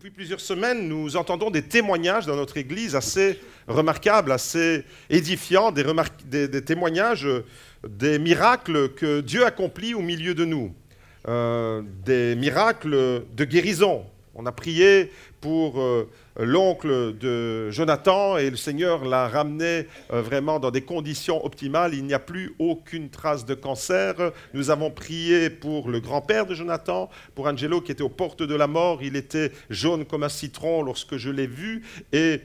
Depuis plusieurs semaines, nous entendons des témoignages dans notre Église assez remarquables, assez édifiants, des témoignages des miracles que Dieu accomplit au milieu de nous, des miracles de guérison. On a prié pour l'oncle de Jonathan et le Seigneur l'a ramené vraiment dans des conditions optimales. Il n'y a plus aucune trace de cancer. Nous avons prié pour le grand-père de Jonathan, pour Angelo qui était aux portes de la mort. Il était jaune comme un citron lorsque je l'ai vu et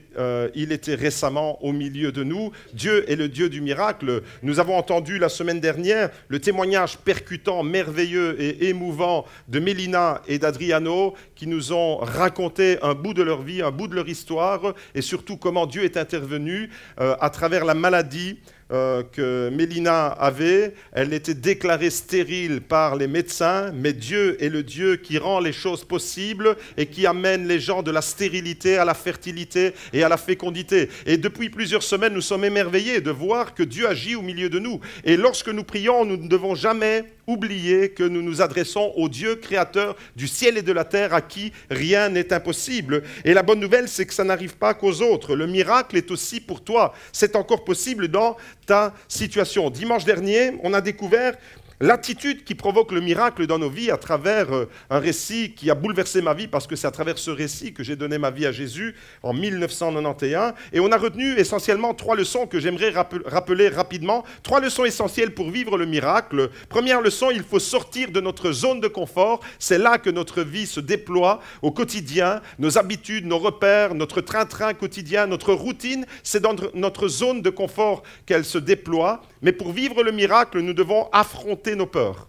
il était récemment au milieu de nous. Dieu est le Dieu du miracle. Nous avons entendu la semaine dernière le témoignage percutant, merveilleux et émouvant de Mélina et d'Adriano qui nous ont raconté un bout de leur vie, un bout de leur histoire et surtout comment Dieu est intervenu à travers la maladie que Mélina avait. Elle était déclarée stérile par les médecins, mais Dieu est le Dieu qui rend les choses possibles et qui amène les gens de la stérilité à la fertilité et à la fécondité. Et depuis plusieurs semaines, nous sommes émerveillés de voir que Dieu agit au milieu de nous. Et lorsque nous prions, nous ne devons jamais oublier que nous nous adressons au Dieu créateur du ciel et de la terre à qui rien n'est impossible. Et la bonne nouvelle, c'est que ça n'arrive pas qu'aux autres. Le miracle est aussi pour toi. C'est encore possible dans ta situation. Dimanche dernier, on a découvert l'attitude qui provoque le miracle dans nos vies à travers un récit qui a bouleversé ma vie parce que c'est à travers ce récit que j'ai donné ma vie à Jésus en 1991. Et on a retenu essentiellement 3 leçons que j'aimerais rappeler rapidement. 3 leçons essentielles pour vivre le miracle. Première leçon, il faut sortir de notre zone de confort. C'est là que notre vie se déploie au quotidien. Nos habitudes, nos repères, notre train-train quotidien, notre routine, c'est dans notre zone de confort qu'elle se déploie. Mais pour vivre le miracle, nous devons affronter nos peurs.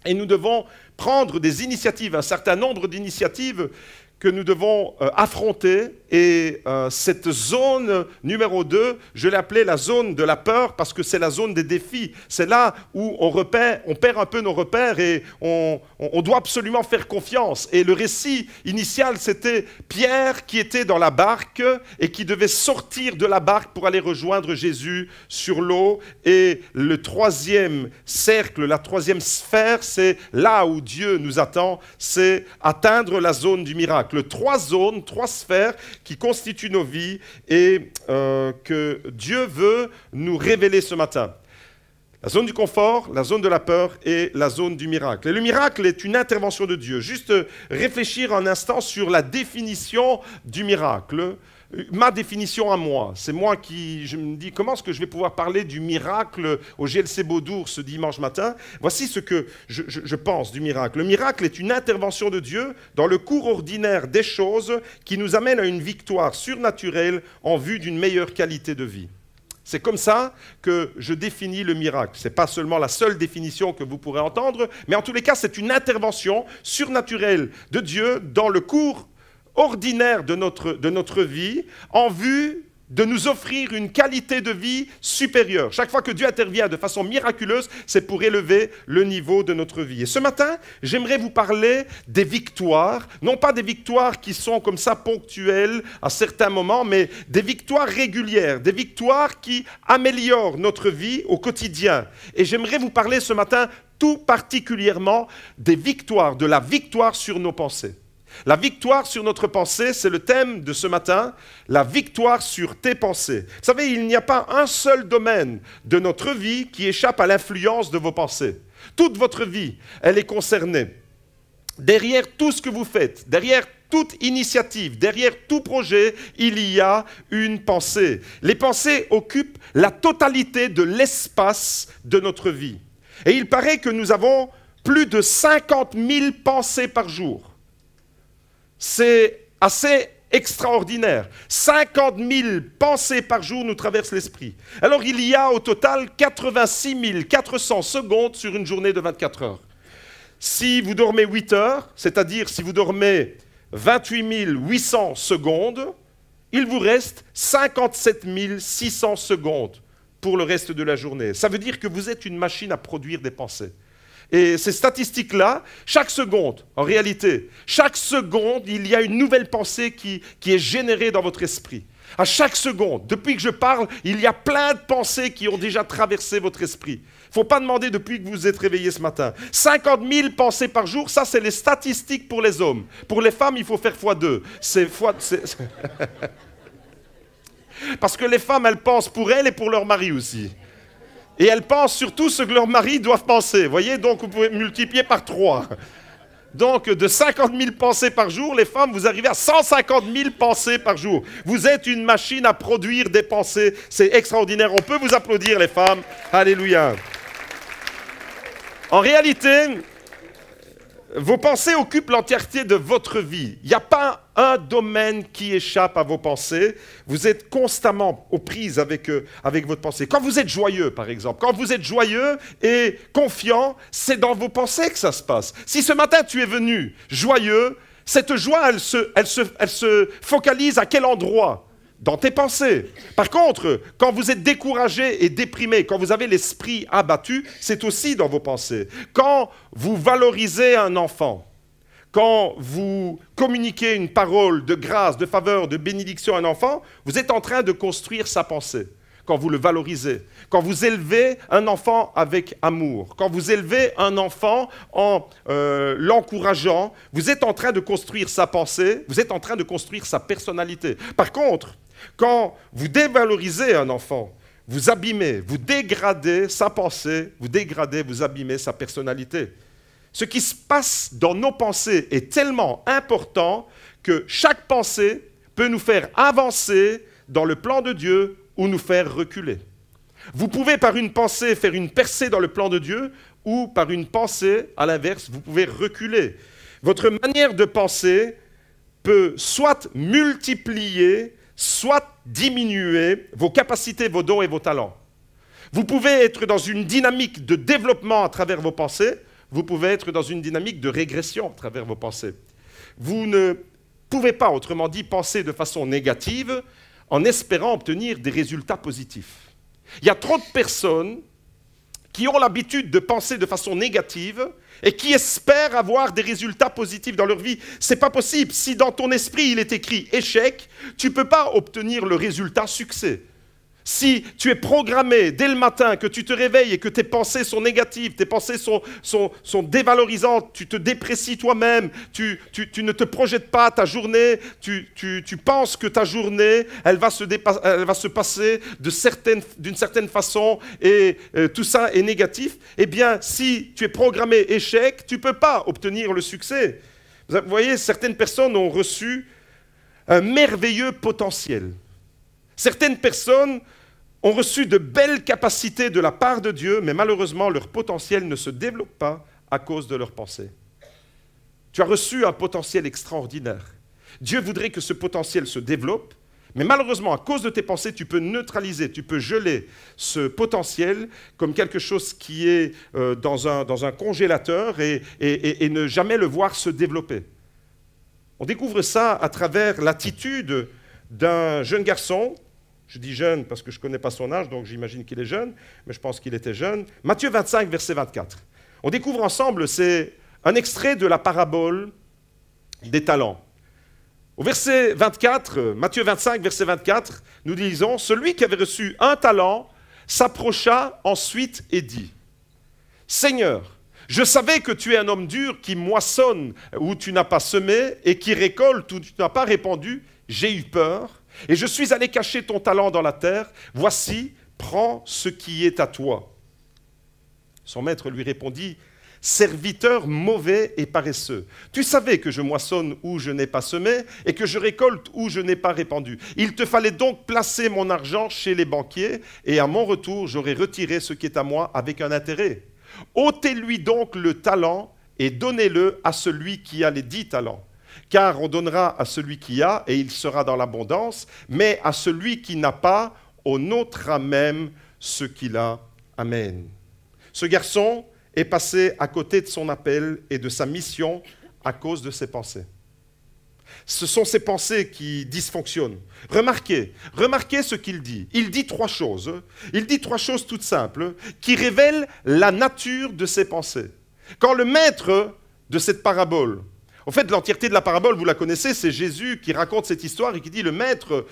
Et nous devons prendre des initiatives, un certain nombre d'initiatives que nous devons affronter. Et cette zone numéro 2, je l'ai appelée la zone de la peur parce que c'est la zone des défis. C'est là où on perd un peu nos repères et on doit absolument faire confiance. Et le récit initial, c'était Pierre qui était dans la barque et qui devait sortir de la barque pour aller rejoindre Jésus sur l'eau. Et le 3e cercle, la 3e sphère, c'est là où Dieu nous attend, c'est atteindre la zone du miracle. 3 zones, 3 sphères qui constituent nos vies et que Dieu veut nous révéler ce matin. La zone du confort, la zone de la peur et la zone du miracle. Et le miracle est une intervention de Dieu. Juste réfléchir un instant sur la définition du miracle. Ma définition à moi, c'est moi qui, je me dis, comment est-ce que je vais pouvoir parler du miracle au GLC Beaudour ce dimanche matin? Voici ce que je pense du miracle. Le miracle est une intervention de Dieu dans le cours ordinaire des choses qui nous amène à une victoire surnaturelle en vue d'une meilleure qualité de vie. C'est comme ça que je définis le miracle. Ce n'est pas seulement la seule définition que vous pourrez entendre, mais en tous les cas, c'est une intervention surnaturelle de Dieu dans le cours ordinaire de notre vie en vue de nous offrir une qualité de vie supérieure. Chaque fois que Dieu intervient de façon miraculeuse, c'est pour élever le niveau de notre vie. Et ce matin, j'aimerais vous parler des victoires, non pas des victoires qui sont comme ça ponctuelles à certains moments, mais des victoires régulières, des victoires qui améliorent notre vie au quotidien. Et j'aimerais vous parler ce matin tout particulièrement des victoires, de la victoire sur nos pensées. La victoire sur notre pensée, c'est le thème de ce matin, la victoire sur tes pensées. Vous savez, il n'y a pas un seul domaine de notre vie qui échappe à l'influence de vos pensées. Toute votre vie, elle est concernée. Derrière tout ce que vous faites, derrière toute initiative, derrière tout projet, il y a une pensée. Les pensées occupent la totalité de l'espace de notre vie. Et il paraît que nous avons plus de 50 000 pensées par jour. C'est assez extraordinaire. 50 000 pensées par jour nous traversent l'esprit. Alors il y a au total 86 400 secondes sur une journée de 24 heures. Si vous dormez 8 heures, c'est-à-dire si vous dormez 28 800 secondes, il vous reste 57 600 secondes pour le reste de la journée. Ça veut dire que vous êtes une machine à produire des pensées. Et ces statistiques-là, chaque seconde, en réalité, chaque seconde, il y a une nouvelle pensée qui est générée dans votre esprit. À chaque seconde, depuis que je parle, il y a plein de pensées qui ont déjà traversé votre esprit. Il ne faut pas demander depuis que vous êtes réveillé ce matin. 50 000 pensées par jour, ça c'est les statistiques pour les hommes. Pour les femmes, il faut faire x2. Parce que les femmes, elles pensent pour elles et pour leur mari aussi. Et elles pensent surtout ce que leurs maris doivent penser. Vous voyez, donc vous pouvez multiplier par 3. Donc, de 50 000 pensées par jour, les femmes, vous arrivez à 150 000 pensées par jour. Vous êtes une machine à produire des pensées. C'est extraordinaire. On peut vous applaudir, les femmes. Alléluia. En réalité, vos pensées occupent l'entièreté de votre vie. Il n'y a pas un domaine qui échappe à vos pensées. Vous êtes constamment aux prises avec votre pensée. Quand vous êtes joyeux, par exemple, quand vous êtes joyeux et confiant, c'est dans vos pensées que ça se passe. Si ce matin tu es venu joyeux, cette joie, elle se focalise à quel endroit ? Dans tes pensées. Par contre, quand vous êtes découragé et déprimé, quand vous avez l'esprit abattu, c'est aussi dans vos pensées. Quand vous valorisez un enfant, quand vous communiquez une parole de grâce, de faveur, de bénédiction à un enfant, vous êtes en train de construire sa pensée. Quand vous le valorisez, quand vous élevez un enfant avec amour, quand vous élevez un enfant en l'encourageant, vous êtes en train de construire sa pensée, vous êtes en train de construire sa personnalité. Par contre, quand vous dévalorisez un enfant, vous abîmez, vous dégradez sa pensée, vous abîmez sa personnalité. Ce qui se passe dans nos pensées est tellement important que chaque pensée peut nous faire avancer dans le plan de Dieu ou nous faire reculer. Vous pouvez par une pensée faire une percée dans le plan de Dieu ou par une pensée, à l'inverse, vous pouvez reculer. Votre manière de penser peut soit multiplier, soit diminuer vos capacités, vos dons et vos talents. Vous pouvez être dans une dynamique de développement à travers vos pensées, vous pouvez être dans une dynamique de régression à travers vos pensées. Vous ne pouvez pas, autrement dit, penser de façon négative en espérant obtenir des résultats positifs. Il y a trop de personnes qui ont l'habitude de penser de façon négative et qui espèrent avoir des résultats positifs dans leur vie. Ce n'est pas possible. Si dans ton esprit il est écrit échec, tu ne peux pas obtenir le résultat succès. Si tu es programmé dès le matin, que tu te réveilles et que tes pensées sont négatives, tes pensées sont dévalorisantes, tu te déprécies toi-même, tu ne te projettes pas ta journée, tu penses que ta journée, elle va se passer d'une certaine façon et tout ça est négatif, eh bien, si tu es programmé échec, tu ne peux pas obtenir le succès. Vous voyez, certaines personnes ont reçu un merveilleux potentiel. Certaines personnes ont reçu de belles capacités de la part de Dieu, mais malheureusement, leur potentiel ne se développe pas à cause de leurs pensées. Tu as reçu un potentiel extraordinaire. Dieu voudrait que ce potentiel se développe, mais malheureusement, à cause de tes pensées, tu peux neutraliser, tu peux geler ce potentiel comme quelque chose qui est dans un congélateur et ne jamais le voir se développer. On découvre ça à travers l'attitude d'un jeune garçon. Je dis jeune parce que je ne connais pas son âge, donc j'imagine qu'il est jeune, mais je pense qu'il était jeune. Matthieu 25, verset 24. On découvre ensemble, c'est un extrait de la parabole des talents. Au verset 24, Matthieu 25, verset 24, nous lisons « Celui qui avait reçu un talent s'approcha ensuite et dit « Seigneur, je savais que tu es un homme dur qui moissonne où tu n'as pas semé et qui récolte où tu n'as pas répandu. J'ai eu peur. Et je suis allé cacher ton talent dans la terre. Voici, prends ce qui est à toi. » Son maître lui répondit, « Serviteur mauvais et paresseux, tu savais que je moissonne où je n'ai pas semé et que je récolte où je n'ai pas répandu. Il te fallait donc placer mon argent chez les banquiers et à mon retour, j'aurais retiré ce qui est à moi avec un intérêt. Ôtez-lui donc le talent et donnez-le à celui qui a les 10 talents. Car on donnera à celui qui a, et il sera dans l'abondance, mais à celui qui n'a pas, on ôtera même ce qu'il a. Amen. » Ce garçon est passé à côté de son appel et de sa mission à cause de ses pensées. Ce sont ses pensées qui dysfonctionnent. Remarquez ce qu'il dit. Il dit 3 choses. Il dit 3 choses toutes simples qui révèlent la nature de ses pensées. Quand le maître de cette parabole En fait, l'entièreté de la parabole, vous la connaissez, c'est Jésus qui raconte cette histoire et qui dit le maître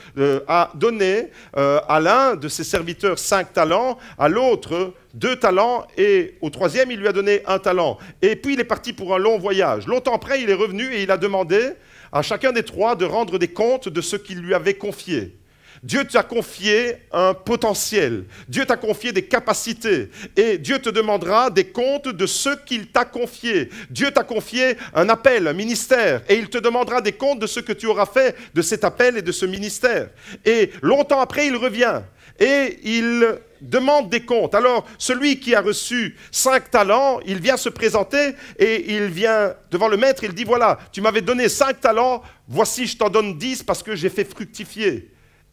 a donné à l'un de ses serviteurs 5 talents, à l'autre 2 talents et au troisième, il lui a donné 1 talent. Et puis, il est parti pour un long voyage. Longtemps après, il est revenu et il a demandé à chacun des 3 de rendre des comptes de ce qu'il lui avait confié. Dieu t'a confié un potentiel, Dieu t'a confié des capacités et Dieu te demandera des comptes de ce qu'il t'a confié. Dieu t'a confié un appel, un ministère et il te demandera des comptes de ce que tu auras fait de cet appel et de ce ministère. Et longtemps après, il revient et il demande des comptes. Alors, celui qui a reçu 5 talents, il vient se présenter et il vient devant le maître, il dit, voilà, tu m'avais donné 5 talents, voici, je t'en donne 10 parce que j'ai fait fructifier.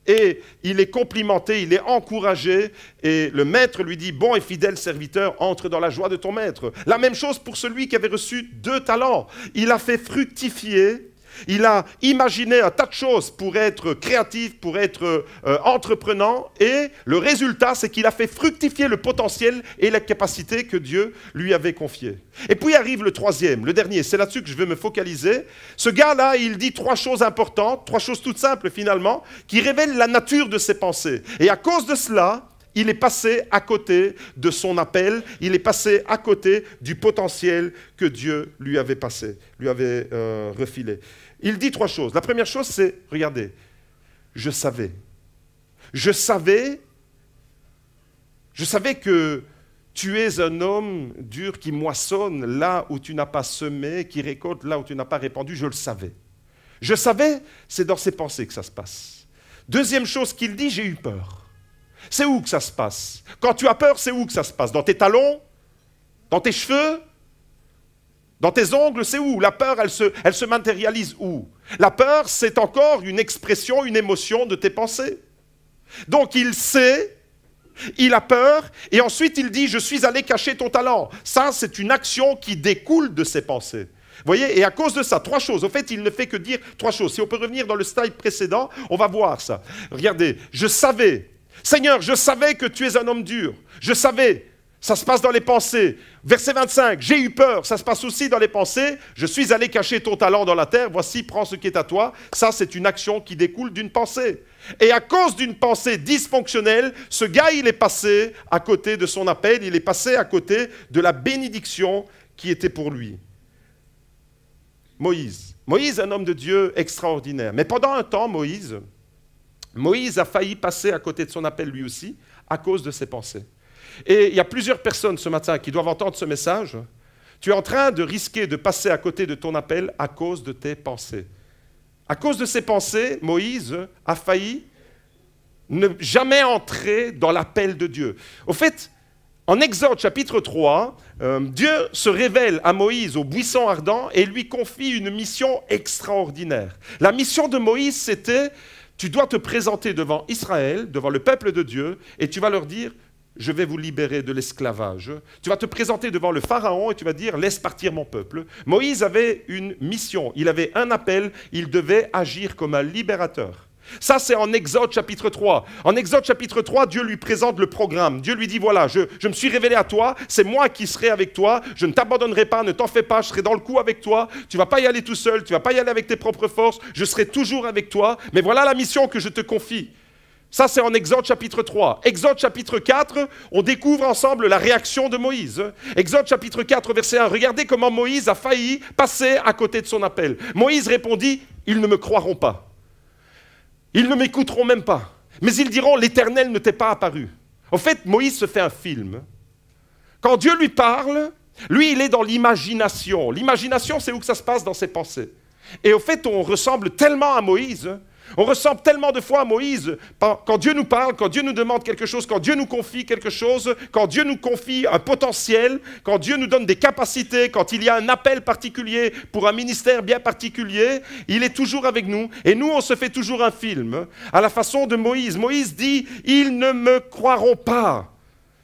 Et il est complimenté, il est encouragé, et le maître lui dit, bon et fidèle serviteur, entre dans la joie de ton maître. La même chose pour celui qui avait reçu 2 talents. Il a fait fructifier, il a imaginé un tas de choses pour être créatif, pour être entreprenant, et le résultat, c'est qu'il a fait fructifier le potentiel et la capacité que Dieu lui avait confiée. Et puis arrive le troisième, le dernier, c'est là-dessus que je vais me focaliser. Ce gars-là, il dit 3 choses importantes, 3 choses toutes simples finalement, qui révèlent la nature de ses pensées. Et à cause de cela, il est passé à côté de son appel, il est passé à côté du potentiel que Dieu lui avait refilé. Il dit 3 choses. La première chose, c'est, regardez, je savais que tu es un homme dur qui moissonne là où tu n'as pas semé, qui récolte là où tu n'as pas répandu, je le savais. Je savais, c'est dans ses pensées que ça se passe. Deuxième chose qu'il dit, j'ai eu peur. C'est où que ça se passe? Quand tu as peur, c'est où que ça se passe? Dans tes talons? Dans tes cheveux? Dans tes ongles? C'est où? La peur, elle se matérialise où? La peur, c'est encore une expression, une émotion de tes pensées. Donc il sait, il a peur, et ensuite il dit, je suis allé cacher ton talent. Ça, c'est une action qui découle de ses pensées. Vous voyez, et à cause de ça, 3 choses. Au fait, il ne fait que dire 3 choses. Si on peut revenir dans le slide précédent, on va voir ça. Regardez, je savais... Seigneur, je savais que tu es un homme dur. Je savais. Ça se passe dans les pensées. Verset 25, j'ai eu peur. Ça se passe aussi dans les pensées. Je suis allé cacher ton talent dans la terre. Voici, prends ce qui est à toi. Ça, c'est une action qui découle d'une pensée. Et à cause d'une pensée dysfonctionnelle, ce gars, il est passé à côté de son appel. Il est passé à côté de la bénédiction qui était pour lui. Moïse, un homme de Dieu extraordinaire. Mais pendant un temps, Moïse a failli passer à côté de son appel lui aussi, à cause de ses pensées. Et il y a plusieurs personnes ce matin qui doivent entendre ce message. Tu es en train de risquer de passer à côté de ton appel à cause de tes pensées. À cause de ses pensées, Moïse a failli ne jamais entrer dans l'appel de Dieu. Au fait, en Exode chapitre 3, Dieu se révèle à Moïse au buisson ardent et lui confie une mission extraordinaire. La mission de Moïse, c'était... Tu dois te présenter devant Israël, devant le peuple de Dieu, et tu vas leur dire, je vais vous libérer de l'esclavage. Tu vas te présenter devant le Pharaon et tu vas dire, laisse partir mon peuple. Moïse avait une mission, il avait un appel, il devait agir comme un libérateur. Ça, c'est en Exode chapitre 3. En Exode chapitre 3, Dieu lui présente le programme. Dieu lui dit, voilà, je me suis révélé à toi, c'est moi qui serai avec toi, je ne t'abandonnerai pas, ne t'en fais pas, je serai dans le coup avec toi, tu ne vas pas y aller tout seul, tu ne vas pas y aller avec tes propres forces, je serai toujours avec toi, mais voilà la mission que je te confie. Ça, c'est en Exode chapitre 3. Exode chapitre 4, on découvre ensemble la réaction de Moïse. Exode chapitre 4, verset 1, regardez comment Moïse a failli passer à côté de son appel. Moïse répondit, ils ne me croiront pas. Ils ne m'écouteront même pas. Mais ils diront, l'Éternel ne t'est pas apparu. En fait, Moïse se fait un film. Quand Dieu lui parle, lui, il est dans l'imagination. L'imagination, c'est où que ça se passe dans ses pensées. Et au fait, on ressemble tellement à Moïse. On ressemble tellement de fois à Moïse. Quand Dieu nous parle, quand Dieu nous demande quelque chose, quand Dieu nous confie quelque chose, quand Dieu nous confie un potentiel, quand Dieu nous donne des capacités, quand il y a un appel particulier pour un ministère bien particulier, il est toujours avec nous. Et nous, on se fait toujours un film à la façon de Moïse. Moïse dit, ils ne me croiront pas.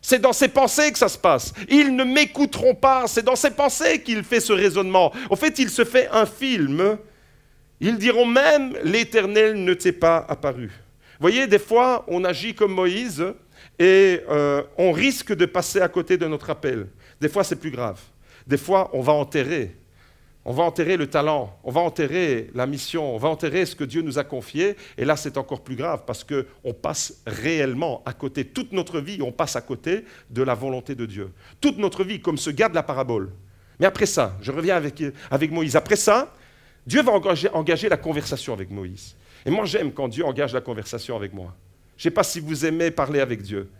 C'est dans ses pensées que ça se passe. Ils ne m'écouteront pas. C'est dans ses pensées qu'il fait ce raisonnement. En fait, il se fait un film. Ils diront même, l'Éternel ne t'est pas apparu. Vous voyez, des fois, on agit comme Moïse et on risque de passer à côté de notre appel. Des fois, c'est plus grave. Des fois, on va enterrer On va enterrer le talent, on va enterrer la mission, on va enterrer ce que Dieu nous a confié. Et là, c'est encore plus grave parce qu'on passe réellement à côté. Toute notre vie, on passe à côté de la volonté de Dieu. Toute notre vie, comme ce gars de la parabole. Mais après ça, je reviens avec Moïse. Après ça, Dieu va engager la conversation avec Moïse. Et moi, j'aime quand Dieu engage la conversation avec moi. Je ne sais pas si vous aimez parler avec Dieu.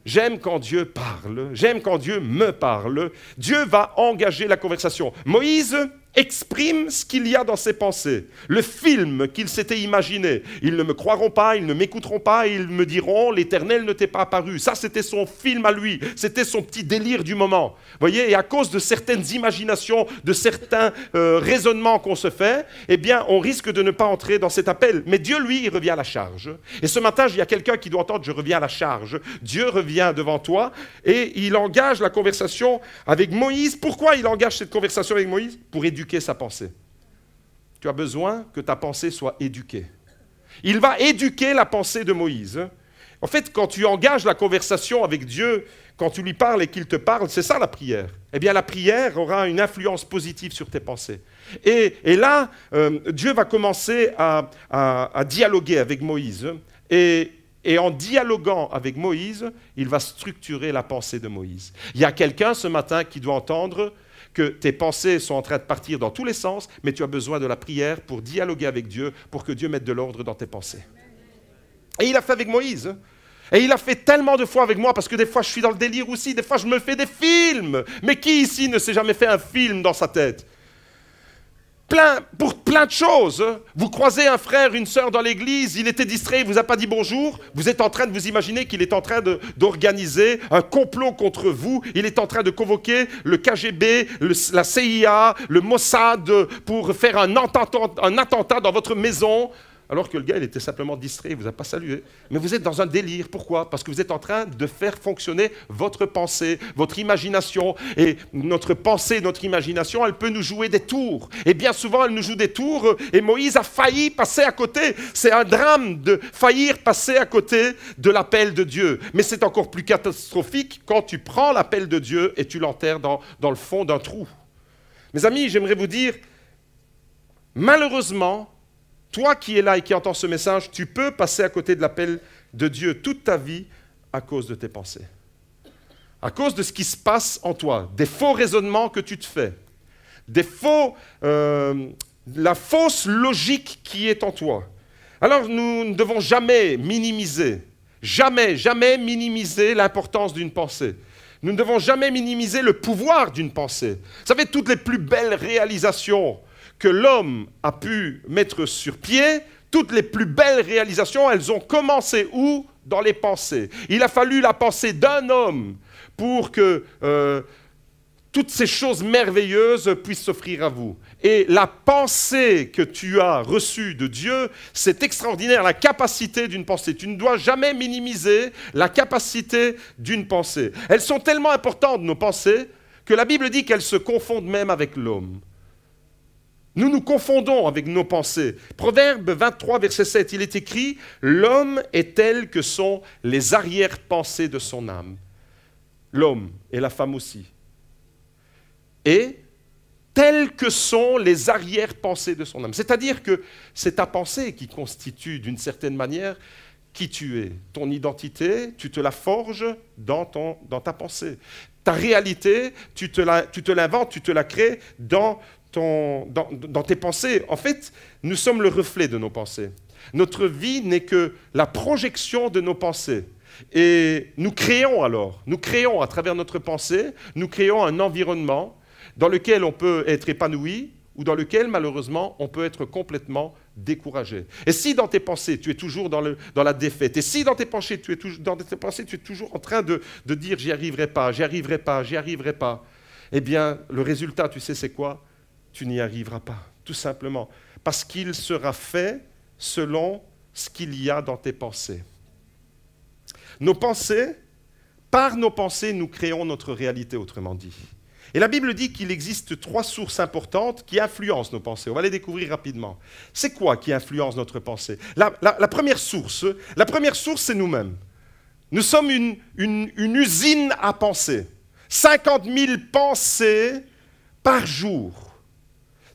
J'aime quand Dieu parle, j'aime quand Dieu me parle. Dieu va engager la conversation. Moïse exprime ce qu'il y a dans ses pensées, le film qu'il s'était imaginé. Ils ne me croiront pas, ils ne m'écouteront pas, ils me diront, l'Éternel ne t'est pas apparu. Ça, c'était son film à lui, c'était son petit délire du moment. Vous voyez, et à cause de certaines imaginations, de certains raisonnements qu'on se fait, eh bien, on risque de ne pas entrer dans cet appel. Mais Dieu, lui, il revient à la charge. Et ce matin, il y a quelqu'un qui doit entendre, je reviens à la charge. Dieu revient devant toi et il engage la conversation avec Moïse. Pourquoi il engage cette conversation avec Moïse? Pour éduquer sa pensée. Tu as besoin que ta pensée soit éduquée. Il va éduquer la pensée de Moïse. En fait, quand tu engages la conversation avec Dieu, quand tu lui parles et qu'il te parle, c'est ça la prière. Eh bien, la prière aura une influence positive sur tes pensées. Et là, Dieu va commencer à dialoguer avec Moïse. Et en dialoguant avec Moïse, il va structurer la pensée de Moïse. Il y a quelqu'un ce matin qui doit entendre que tes pensées sont en train de partir dans tous les sens, mais tu as besoin de la prière pour dialoguer avec Dieu, pour que Dieu mette de l'ordre dans tes pensées. Et il a fait avec Moïse. Et il a fait tellement de fois avec moi, parce que des fois je suis dans le délire aussi, des fois je me fais des films. Mais qui ici ne s'est jamais fait un film dans sa tête? Pour plein de choses. Vous croisez un frère, une sœur dans l'église, il était distrait, il ne vous a pas dit bonjour. Vous êtes en train de vous imaginer qu'il est en train d'organiser un complot contre vous. Il est en train de convoquer le KGB, la CIA, le Mossad pour faire un attentat dans votre maison. Alors que le gars, il était simplement distrait, il ne vous a pas salué. Mais vous êtes dans un délire. Pourquoi? Parce que vous êtes en train de faire fonctionner votre pensée, votre imagination. Et notre pensée, notre imagination, elle peut nous jouer des tours. Et bien souvent, elle nous joue des tours. Et Moïse a failli passer à côté. C'est un drame de faillir passer à côté de l'appel de Dieu. Mais c'est encore plus catastrophique quand tu prends l'appel de Dieu et tu l'enterres dans le fond d'un trou. Mes amis, j'aimerais vous dire, malheureusement, toi qui es là et qui entends ce message, tu peux passer à côté de l'appel de Dieu toute ta vie à cause de tes pensées. À cause de ce qui se passe en toi, des faux raisonnements que tu te fais, la fausse logique qui est en toi. Alors nous ne devons jamais minimiser l'importance d'une pensée. Nous ne devons jamais minimiser le pouvoir d'une pensée. Vous savez, toutes les plus belles réalisations que l'homme a pu mettre sur pied, toutes les plus belles réalisations, elles ont commencé où? Dans les pensées. Il a fallu la pensée d'un homme pour que toutes ces choses merveilleuses puissent s'offrir à vous. Et la pensée que tu as reçue de Dieu, c'est extraordinaire, la capacité d'une pensée. Tu ne dois jamais minimiser la capacité d'une pensée. Elles sont tellement importantes, nos pensées, que la Bible dit qu'elles se confondent même avec l'homme. Nous nous confondons avec nos pensées. Proverbe 23, verset 7, il est écrit « L'homme est tel que sont les arrière-pensées de son âme. » L'homme et la femme aussi. Et telles que sont les arrière-pensées de son âme. C'est-à-dire que c'est ta pensée qui constitue d'une certaine manière qui tu es. Ton identité, tu te la forges dans ta pensée. Ta réalité, tu te l'inventes, tu te la crées dans tes pensées. En fait, nous sommes le reflet de nos pensées. Notre vie n'est que la projection de nos pensées. Et nous créons à travers notre pensée, nous créons un environnement dans lequel on peut être épanoui ou dans lequel, malheureusement, on peut être complètement découragé. Et si dans tes pensées, tu es toujours dans la défaite, et si dans tes pensées, tu es toujours en train de dire « j'y arriverai pas, j'y arriverai pas, j'y arriverai pas », eh bien, le résultat, tu sais, c'est quoi? Tu n'y arriveras pas, tout simplement. Parce qu'il sera fait selon ce qu'il y a dans tes pensées. Nos pensées, par nos pensées, nous créons notre réalité, autrement dit. Et la Bible dit qu'il existe 3 sources importantes qui influencent nos pensées. On va les découvrir rapidement. C'est quoi qui influence notre pensée? La première source, c'est nous-mêmes. Nous sommes une usine à penser. 50 000 pensées par jour.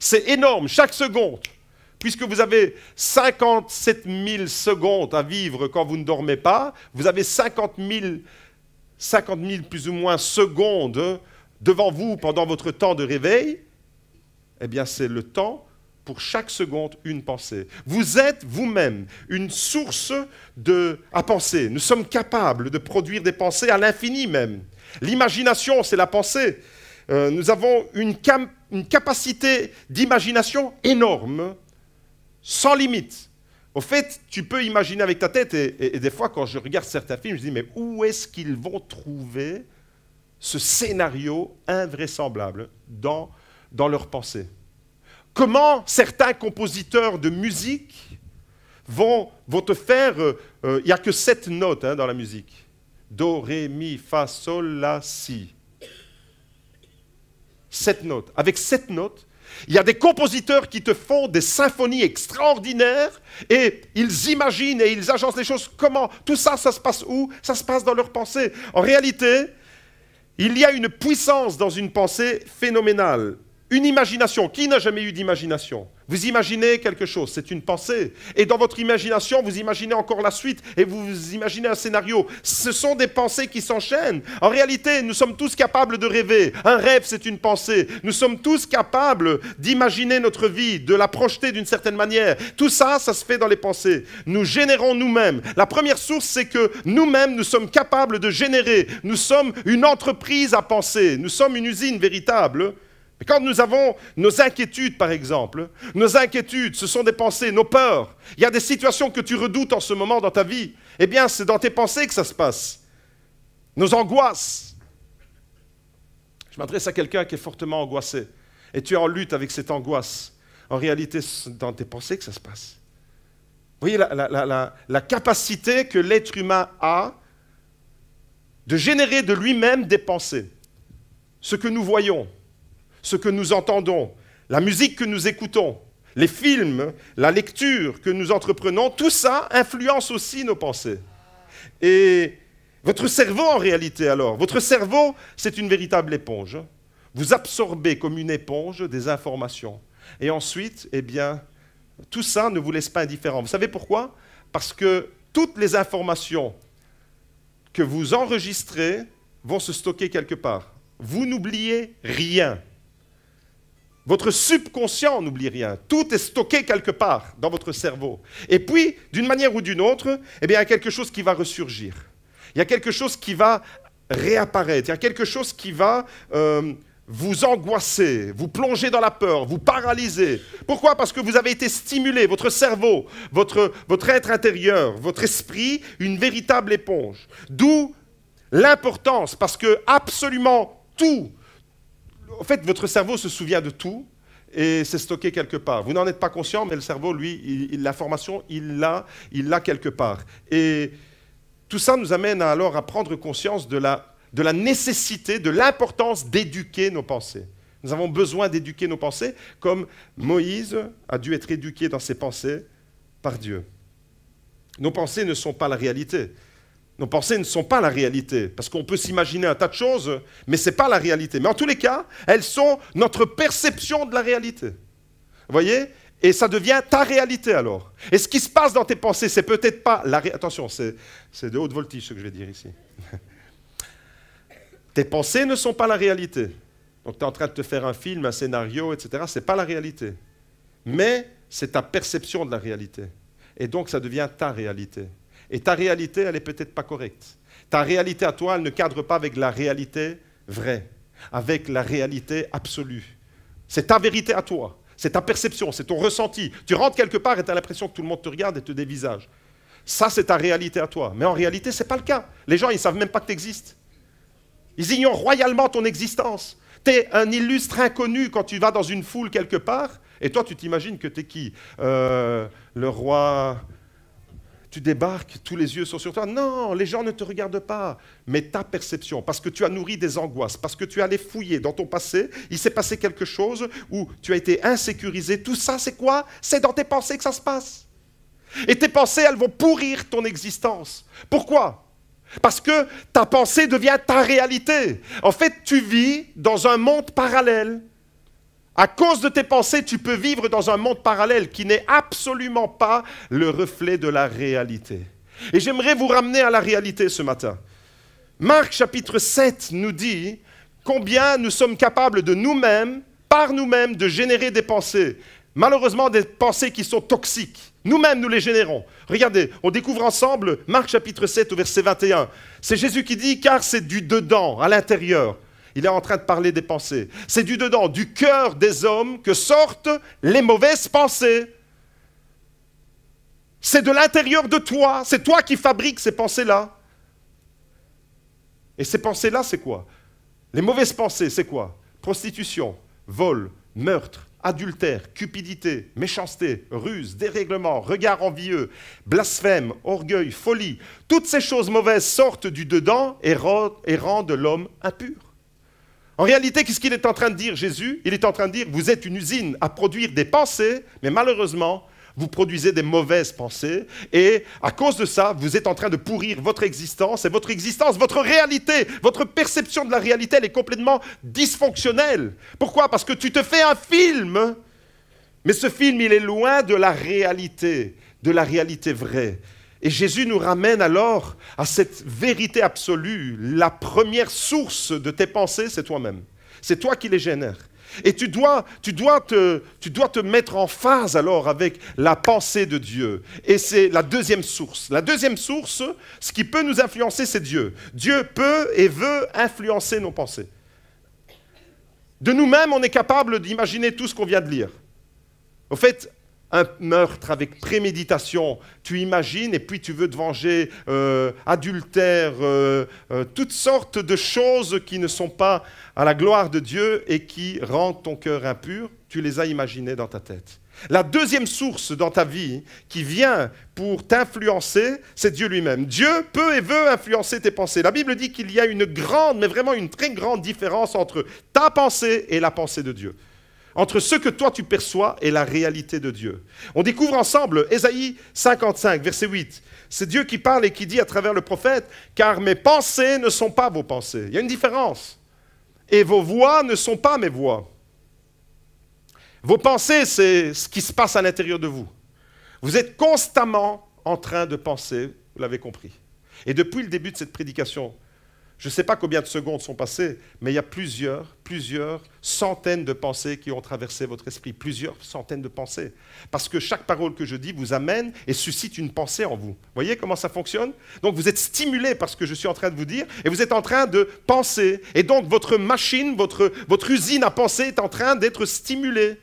C'est énorme, chaque seconde. Puisque vous avez 57 000 secondes à vivre quand vous ne dormez pas, vous avez 50 000 plus ou moins secondes devant vous pendant votre temps de réveil. Eh bien, c'est le temps pour chaque seconde une pensée. Vous êtes vous-même une source à penser. Nous sommes capables de produire des pensées à l'infini même. L'imagination, c'est la pensée. Nous avons une capacité d'imagination énorme, sans limite. Au fait, tu peux imaginer avec ta tête, et des fois, quand je regarde certains films, je dis, mais où est-ce qu'ils vont trouver ce scénario invraisemblable dans leur pensée? Comment certains compositeurs de musique vont te faire... Il n'y a que 7 notes dans la musique. Do, ré, mi, fa, sol, la, si. 7 notes. Avec 7 notes, il y a des compositeurs qui te font des symphonies extraordinaires et ils imaginent et ils agencent les choses. Comment? Tout ça, ça se passe où? Ça se passe dans leur pensée. En réalité, il y a une puissance dans une pensée phénoménale. Une imagination. Qui n'a jamais eu d'imagination? Vous imaginez quelque chose, c'est une pensée. Et dans votre imagination, vous imaginez encore la suite et vous imaginez un scénario. Ce sont des pensées qui s'enchaînent. En réalité, nous sommes tous capables de rêver. Un rêve, c'est une pensée. Nous sommes tous capables d'imaginer notre vie, de la projeter d'une certaine manière. Tout ça, ça se fait dans les pensées. Nous générons nous-mêmes. La première source, c'est que nous-mêmes, nous sommes capables de générer. Nous sommes une entreprise à penser. Nous sommes une usine véritable. Et quand nous avons nos inquiétudes, par exemple, nos inquiétudes, ce sont des pensées, nos peurs. Il y a des situations que tu redoutes en ce moment dans ta vie. Eh bien, c'est dans tes pensées que ça se passe. Nos angoisses. Je m'adresse à quelqu'un qui est fortement angoissé. Et tu es en lutte avec cette angoisse. En réalité, c'est dans tes pensées que ça se passe. Vous voyez la capacité que l'être humain a de générer de lui-même des pensées. Ce que nous voyons, ce que nous entendons, la musique que nous écoutons, les films, la lecture que nous entreprenons, tout ça influence aussi nos pensées. Et votre cerveau, en réalité, alors, votre cerveau, c'est une véritable éponge. Vous absorbez comme une éponge des informations. Et ensuite, eh bien, tout ça ne vous laisse pas indifférent. Vous savez pourquoi? Parce que toutes les informations que vous enregistrez vont se stocker quelque part. Vous n'oubliez rien. Votre subconscient n'oublie rien. Tout est stocké quelque part dans votre cerveau. Et puis, d'une manière ou d'une autre, eh bien, il y a quelque chose qui va ressurgir. Il y a quelque chose qui va réapparaître. Il y a quelque chose qui va vous angoisser, vous plonger dans la peur, vous paralyser. Pourquoi? Parce que vous avez été stimulé, votre cerveau, votre être intérieur, votre esprit, une véritable éponge. D'où l'importance, parce que absolument tout, en fait, votre cerveau se souvient de tout et c'est stocké quelque part. Vous n'en êtes pas conscient, mais le cerveau, lui, l'information, il l'a quelque part. Et tout ça nous amène alors à prendre conscience de la nécessité, de l'importance d'éduquer nos pensées. Nous avons besoin d'éduquer nos pensées, comme Moïse a dû être éduqué dans ses pensées par Dieu. Nos pensées ne sont pas la réalité. Nos pensées ne sont pas la réalité, parce qu'on peut s'imaginer un tas de choses, mais ce n'est pas la réalité. Mais en tous les cas, elles sont notre perception de la réalité. Vous voyez? Et ça devient ta réalité alors. Et ce qui se passe dans tes pensées, c'est peut-être pas la réalité. Attention, c'est de haute voltige ce que je vais dire ici. Tes pensées ne sont pas la réalité. Donc tu es en train de te faire un film, un scénario, etc. Ce n'est pas la réalité. Mais c'est ta perception de la réalité. Et donc ça devient ta réalité. Et ta réalité, elle n'est peut-être pas correcte. Ta réalité à toi, elle ne cadre pas avec la réalité vraie, avec la réalité absolue. C'est ta vérité à toi, c'est ta perception, c'est ton ressenti. Tu rentres quelque part et tu as l'impression que tout le monde te regarde et te dévisage. Ça, c'est ta réalité à toi. Mais en réalité, ce n'est pas le cas. Les gens, ils ne savent même pas que tu existes. Ils ignorent royalement ton existence. Tu es un illustre inconnu quand tu vas dans une foule quelque part, et toi, tu t'imagines que tu es qui? Le roi... Tu débarques, tous les yeux sont sur toi. Non, les gens ne te regardent pas. Mais ta perception, parce que tu as nourri des angoisses, parce que tu as allé fouiller dans ton passé, il s'est passé quelque chose où tu as été insécurisé. Tout ça, c'est quoi? C'est dans tes pensées que ça se passe. Et tes pensées, elles vont pourrir ton existence. Pourquoi? Parce que ta pensée devient ta réalité. En fait, tu vis dans un monde parallèle À cause de tes pensées, tu peux vivre dans un monde parallèle qui n'est absolument pas le reflet de la réalité. Et j'aimerais vous ramener à la réalité ce matin. Marc chapitre 7 nous dit combien nous sommes capables de nous-mêmes, par nous-mêmes, de générer des pensées. Malheureusement, des pensées qui sont toxiques. Nous-mêmes, nous les générons. Regardez, on découvre ensemble Marc chapitre 7 au verset 21. C'est Jésus qui dit, car c'est du dedans, à l'intérieur. Il est en train de parler des pensées. C'est du dedans, du cœur des hommes que sortent les mauvaises pensées. C'est de l'intérieur de toi. C'est toi qui fabriques ces pensées-là. Et ces pensées-là, c'est quoi? Les mauvaises pensées, c'est quoi? Prostitution, vol, meurtre, adultère, cupidité, méchanceté, ruse, dérèglement, regard envieux, blasphème, orgueil, folie. Toutes ces choses mauvaises sortent du dedans et rendent l'homme impur. En réalité, qu'est-ce qu'il est en train de dire, Jésus? Il est en train de dire, vous êtes une usine à produire des pensées, mais malheureusement, vous produisez des mauvaises pensées, et à cause de ça, vous êtes en train de pourrir votre existence, et votre existence, votre réalité, votre perception de la réalité, elle est complètement dysfonctionnelle. Pourquoi? Parce que tu te fais un film, mais ce film, il est loin de la réalité vraie. Et Jésus nous ramène alors à cette vérité absolue. La première source de tes pensées, c'est toi-même. C'est toi qui les génères. Et tu dois te mettre en phase alors avec la pensée de Dieu. Et c'est la deuxième source. La deuxième source, ce qui peut nous influencer, c'est Dieu. Dieu peut et veut influencer nos pensées. De nous-mêmes, on est capable d'imaginer tout ce qu'on vient de lire. Au fait, un meurtre avec préméditation, tu imagines et puis tu veux te venger, adultère, toutes sortes de choses qui ne sont pas à la gloire de Dieu et qui rendent ton cœur impur, tu les as imaginées dans ta tête. La deuxième source dans ta vie qui vient pour t'influencer, c'est Dieu lui-même. Dieu peut et veut influencer tes pensées. La Bible dit qu'il y a une grande, mais vraiment une très grande différence entre ta pensée et la pensée de Dieu. Entre ce que toi tu perçois et la réalité de Dieu. On découvre ensemble Ésaïe 55, verset 8. C'est Dieu qui parle et qui dit à travers le prophète, « Car mes pensées ne sont pas vos pensées. » Il y a une différence. Et vos voix ne sont pas mes voix. Vos pensées, c'est ce qui se passe à l'intérieur de vous. Vous êtes constamment en train de penser, vous l'avez compris. Et depuis le début de cette prédication, je ne sais pas combien de secondes sont passées, mais il y a plusieurs centaines de pensées qui ont traversé votre esprit. Plusieurs centaines de pensées. Parce que chaque parole que je dis vous amène et suscite une pensée en vous. Vous voyez comment ça fonctionne? Donc vous êtes stimulé par ce que je suis en train de vous dire et vous êtes en train de penser. Et donc votre machine, votre usine à penser est en train d'être stimulée.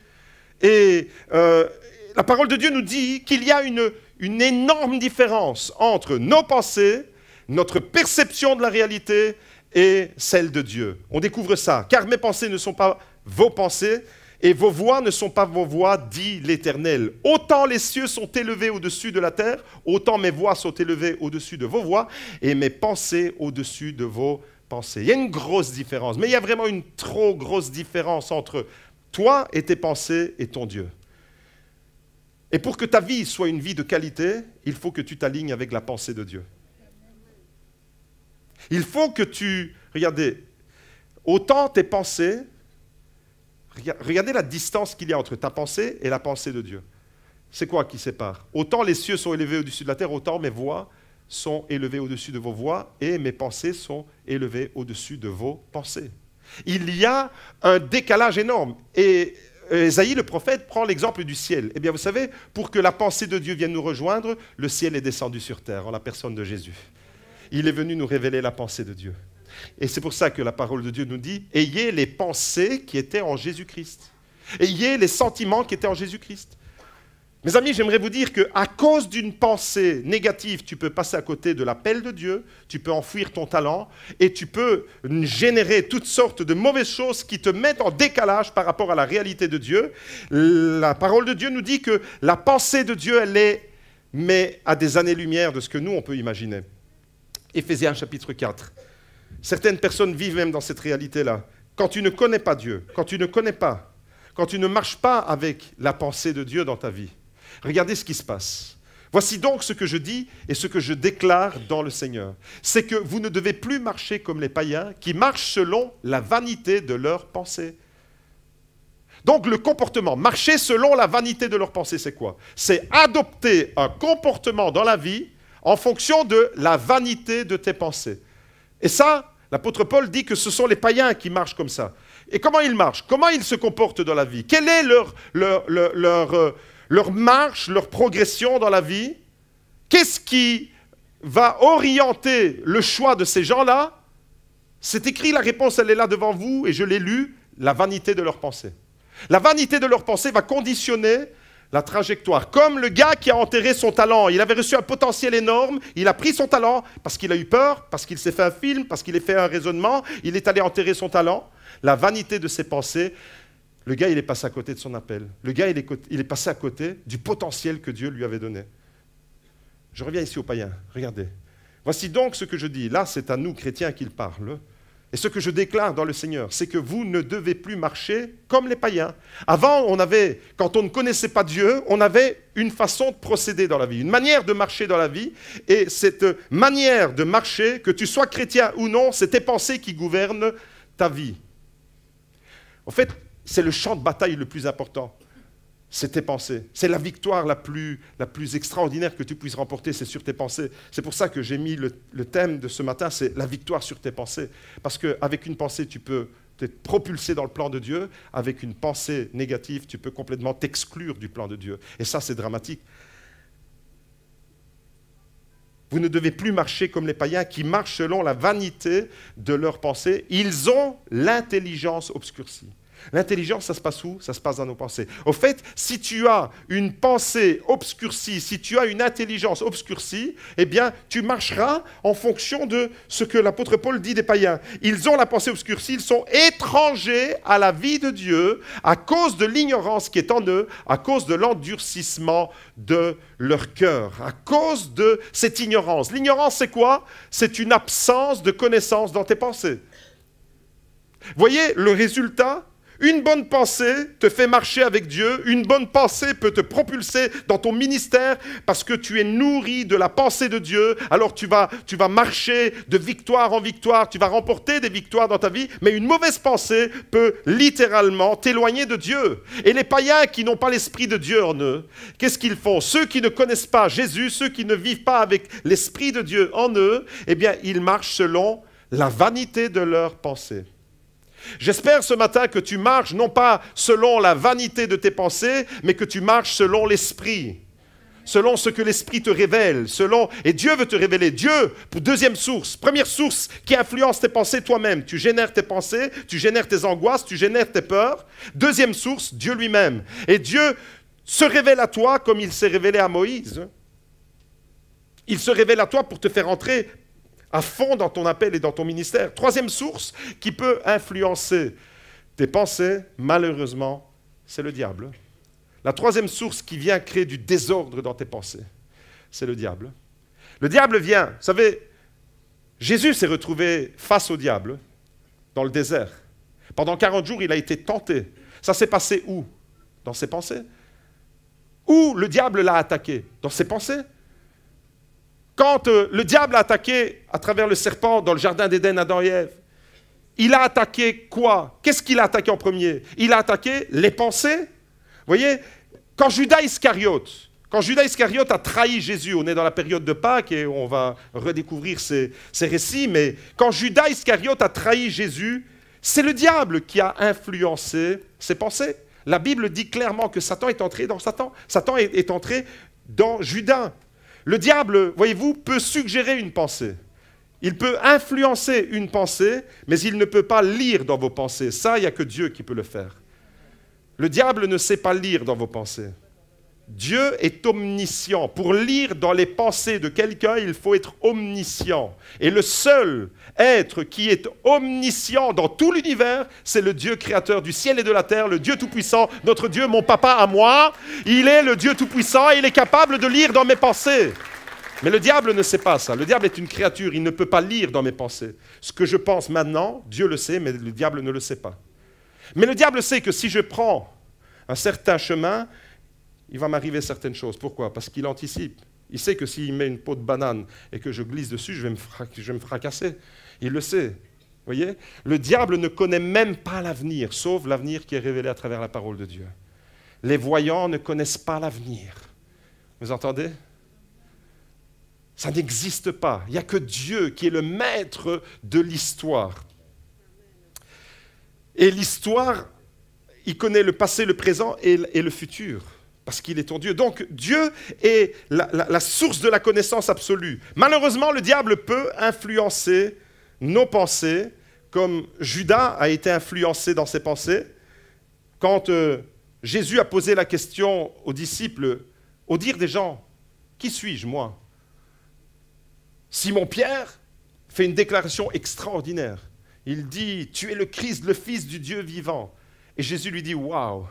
Et la parole de Dieu nous dit qu'il y a une énorme différence entre nos pensées, notre perception de la réalité et celle de Dieu. On découvre ça. Car mes pensées ne sont pas vos pensées et vos voix ne sont pas vos voix, dit l'Éternel. Autant les cieux sont élevés au-dessus de la terre, autant mes voix sont élevées au-dessus de vos voix et mes pensées au-dessus de vos pensées. Il y a une grosse différence, mais il y a vraiment une trop grosse différence entre toi et tes pensées et ton Dieu. Et pour que ta vie soit une vie de qualité, il faut que tu t'alignes avec la pensée de Dieu. Il faut que regardez, autant tes pensées, regardez la distance qu'il y a entre ta pensée et la pensée de Dieu. C'est quoi qui sépare? Autant les cieux sont élevés au-dessus de la terre, autant mes voix sont élevées au-dessus de vos voix et mes pensées sont élevées au-dessus de vos pensées. Il y a un décalage énorme. Et Ésaïe, le prophète, prend l'exemple du ciel. Eh bien, vous savez, pour que la pensée de Dieu vienne nous rejoindre, le ciel est descendu sur terre en la personne de Jésus. Il est venu nous révéler la pensée de Dieu. Et c'est pour ça que la parole de Dieu nous dit, ayez les pensées qui étaient en Jésus-Christ. Ayez les sentiments qui étaient en Jésus-Christ. Mes amis, j'aimerais vous dire qu'à cause d'une pensée négative, tu peux passer à côté de l'appel de Dieu, tu peux enfouir ton talent et tu peux générer toutes sortes de mauvaises choses qui te mettent en décalage par rapport à la réalité de Dieu. La parole de Dieu nous dit que la pensée de Dieu, elle est, mais à des années-lumière de ce que nous, on peut imaginer. Éphésiens chapitre 4. Certaines personnes vivent même dans cette réalité-là. Quand tu ne connais pas Dieu, quand tu ne marches pas avec la pensée de Dieu dans ta vie, regardez ce qui se passe. Voici donc ce que je dis et ce que je déclare dans le Seigneur. C'est que vous ne devez plus marcher comme les païens qui marchent selon la vanité de leurs pensées. Donc le comportement, marcher selon la vanité de leurs pensées, c'est quoi? C'est adopter un comportement dans la vie en fonction de la vanité de tes pensées. Et ça, l'apôtre Paul dit que ce sont les païens qui marchent comme ça. Et comment ils marchent? Comment ils se comportent dans la vie? Quelle est leur marche, leur progression dans la vie? Qu'est-ce qui va orienter le choix de ces gens-là? C'est écrit, la réponse, elle est là devant vous, et je l'ai lu, la vanité de leurs pensées. La vanité de leurs pensées va conditionner la trajectoire. Comme le gars qui a enterré son talent, il avait reçu un potentiel énorme, il a pris son talent parce qu'il a eu peur, parce qu'il s'est fait un film, parce qu'il a fait un raisonnement, il est allé enterrer son talent. La vanité de ses pensées, le gars, il est passé à côté de son appel. Le gars, il est passé à côté du potentiel que Dieu lui avait donné. Je reviens ici aux païens, regardez. Voici donc ce que je dis. Là, c'est à nous, chrétiens, qu'il parle. Et ce que je déclare dans le Seigneur, c'est que vous ne devez plus marcher comme les païens. Avant, quand on ne connaissait pas Dieu, on avait une façon de procéder dans la vie, une manière de marcher dans la vie. Et cette manière de marcher, que tu sois chrétien ou non, c'est tes pensées qui gouvernent ta vie. En fait, c'est le champ de bataille le plus important. C'est tes pensées. C'est la victoire la plus extraordinaire que tu puisses remporter, c'est sur tes pensées. C'est pour ça que j'ai mis le thème de ce matin, c'est la victoire sur tes pensées. Parce qu'avec une pensée, tu peux te propulser dans le plan de Dieu. Avec une pensée négative, tu peux complètement t'exclure du plan de Dieu. Et ça, c'est dramatique. Vous ne devez plus marcher comme les païens qui marchent selon la vanité de leurs pensées. Ils ont l'intelligence obscurcie. L'intelligence, ça se passe où? Ça se passe dans nos pensées. Au fait, si tu as une pensée obscurcie, si tu as une intelligence obscurcie, eh bien, tu marcheras en fonction de ce que l'apôtre Paul dit des païens. Ils ont la pensée obscurcie, ils sont étrangers à la vie de Dieu à cause de l'ignorance qui est en eux, à cause de l'endurcissement de leur cœur, à cause de cette ignorance. L'ignorance, c'est quoi? C'est une absence de connaissance dans tes pensées. Voyez le résultat? Une bonne pensée te fait marcher avec Dieu. Une bonne pensée peut te propulser dans ton ministère parce que tu es nourri de la pensée de Dieu. Alors tu vas marcher de victoire en victoire. Tu vas remporter des victoires dans ta vie. Mais une mauvaise pensée peut littéralement t'éloigner de Dieu. Et les païens qui n'ont pas l'Esprit de Dieu en eux, qu'est-ce qu'ils font? Ceux qui ne connaissent pas Jésus, ceux qui ne vivent pas avec l'Esprit de Dieu en eux, eh bien, ils marchent selon la vanité de leurs pensées. J'espère ce matin que tu marches non pas selon la vanité de tes pensées, mais que tu marches selon l'Esprit, selon ce que l'Esprit te révèle, et Dieu veut te révéler. Dieu, deuxième source, première source qui influence tes pensées toi-même. Tu génères tes pensées, tu génères tes angoisses, tu génères tes peurs. Deuxième source, Dieu lui-même. Et Dieu se révèle à toi comme il s'est révélé à Moïse. Il se révèle à toi pour te faire entrer à fond dans ton appel et dans ton ministère. Troisième source qui peut influencer tes pensées, malheureusement, c'est le diable. La troisième source qui vient créer du désordre dans tes pensées, c'est le diable. Le diable vient, vous savez, Jésus s'est retrouvé face au diable dans le désert. Pendant 40 jours, il a été tenté. Ça s'est passé où? Dans ses pensées. Où le diable l'a attaqué? Dans ses pensées. Quand le diable a attaqué à travers le serpent dans le jardin d'Éden, Adam et Ève, il a attaqué quoi? Qu'est-ce qu'il a attaqué en premier? Il a attaqué les pensées. Vous voyez, quand Judas Iscariote a trahi Jésus, on est dans la période de Pâques et on va redécouvrir ces récits, mais quand Judas Iscariote a trahi Jésus, c'est le diable qui a influencé ses pensées. La Bible dit clairement que Satan est entré dans Satan. Satan est entré dans Judas. Le diable, voyez-vous, peut suggérer une pensée. Il peut influencer une pensée, mais il ne peut pas lire dans vos pensées. Ça, il n'y a que Dieu qui peut le faire. Le diable ne sait pas lire dans vos pensées. Dieu est omniscient. Pour lire dans les pensées de quelqu'un, il faut être omniscient. Et le seul être qui est omniscient dans tout l'univers, c'est le Dieu créateur du ciel et de la terre, le Dieu tout-puissant, notre Dieu, mon papa à moi. Il est le Dieu tout-puissant et il est capable de lire dans mes pensées. Mais le diable ne sait pas ça. Le diable est une créature, il ne peut pas lire dans mes pensées. Ce que je pense maintenant, Dieu le sait, mais le diable ne le sait pas. Mais le diable sait que si je prends un certain chemin, il va m'arriver certaines choses. Pourquoi? Parce qu'il anticipe. Il sait que s'il met une peau de banane et que je glisse dessus, je vais me fracasser. Il le sait. Voyez? Le diable ne connaît même pas l'avenir, sauf l'avenir qui est révélé à travers la parole de Dieu. Les voyants ne connaissent pas l'avenir. Vous entendez? Ça n'existe pas. Il n'y a que Dieu qui est le maître de l'histoire. Et l'histoire, il connaît le passé, le présent et le futur, parce qu'il est ton Dieu. Donc Dieu est la source de la connaissance absolue. Malheureusement, le diable peut influencer nos pensées, comme Judas a été influencé dans ses pensées. Quand Jésus a posé la question aux disciples, au dire des gens, « Qui suis-je, moi ?» Simon-Pierre fait une déclaration extraordinaire. Il dit, tu es le Christ, le Fils du Dieu vivant. Et Jésus lui dit, waouh,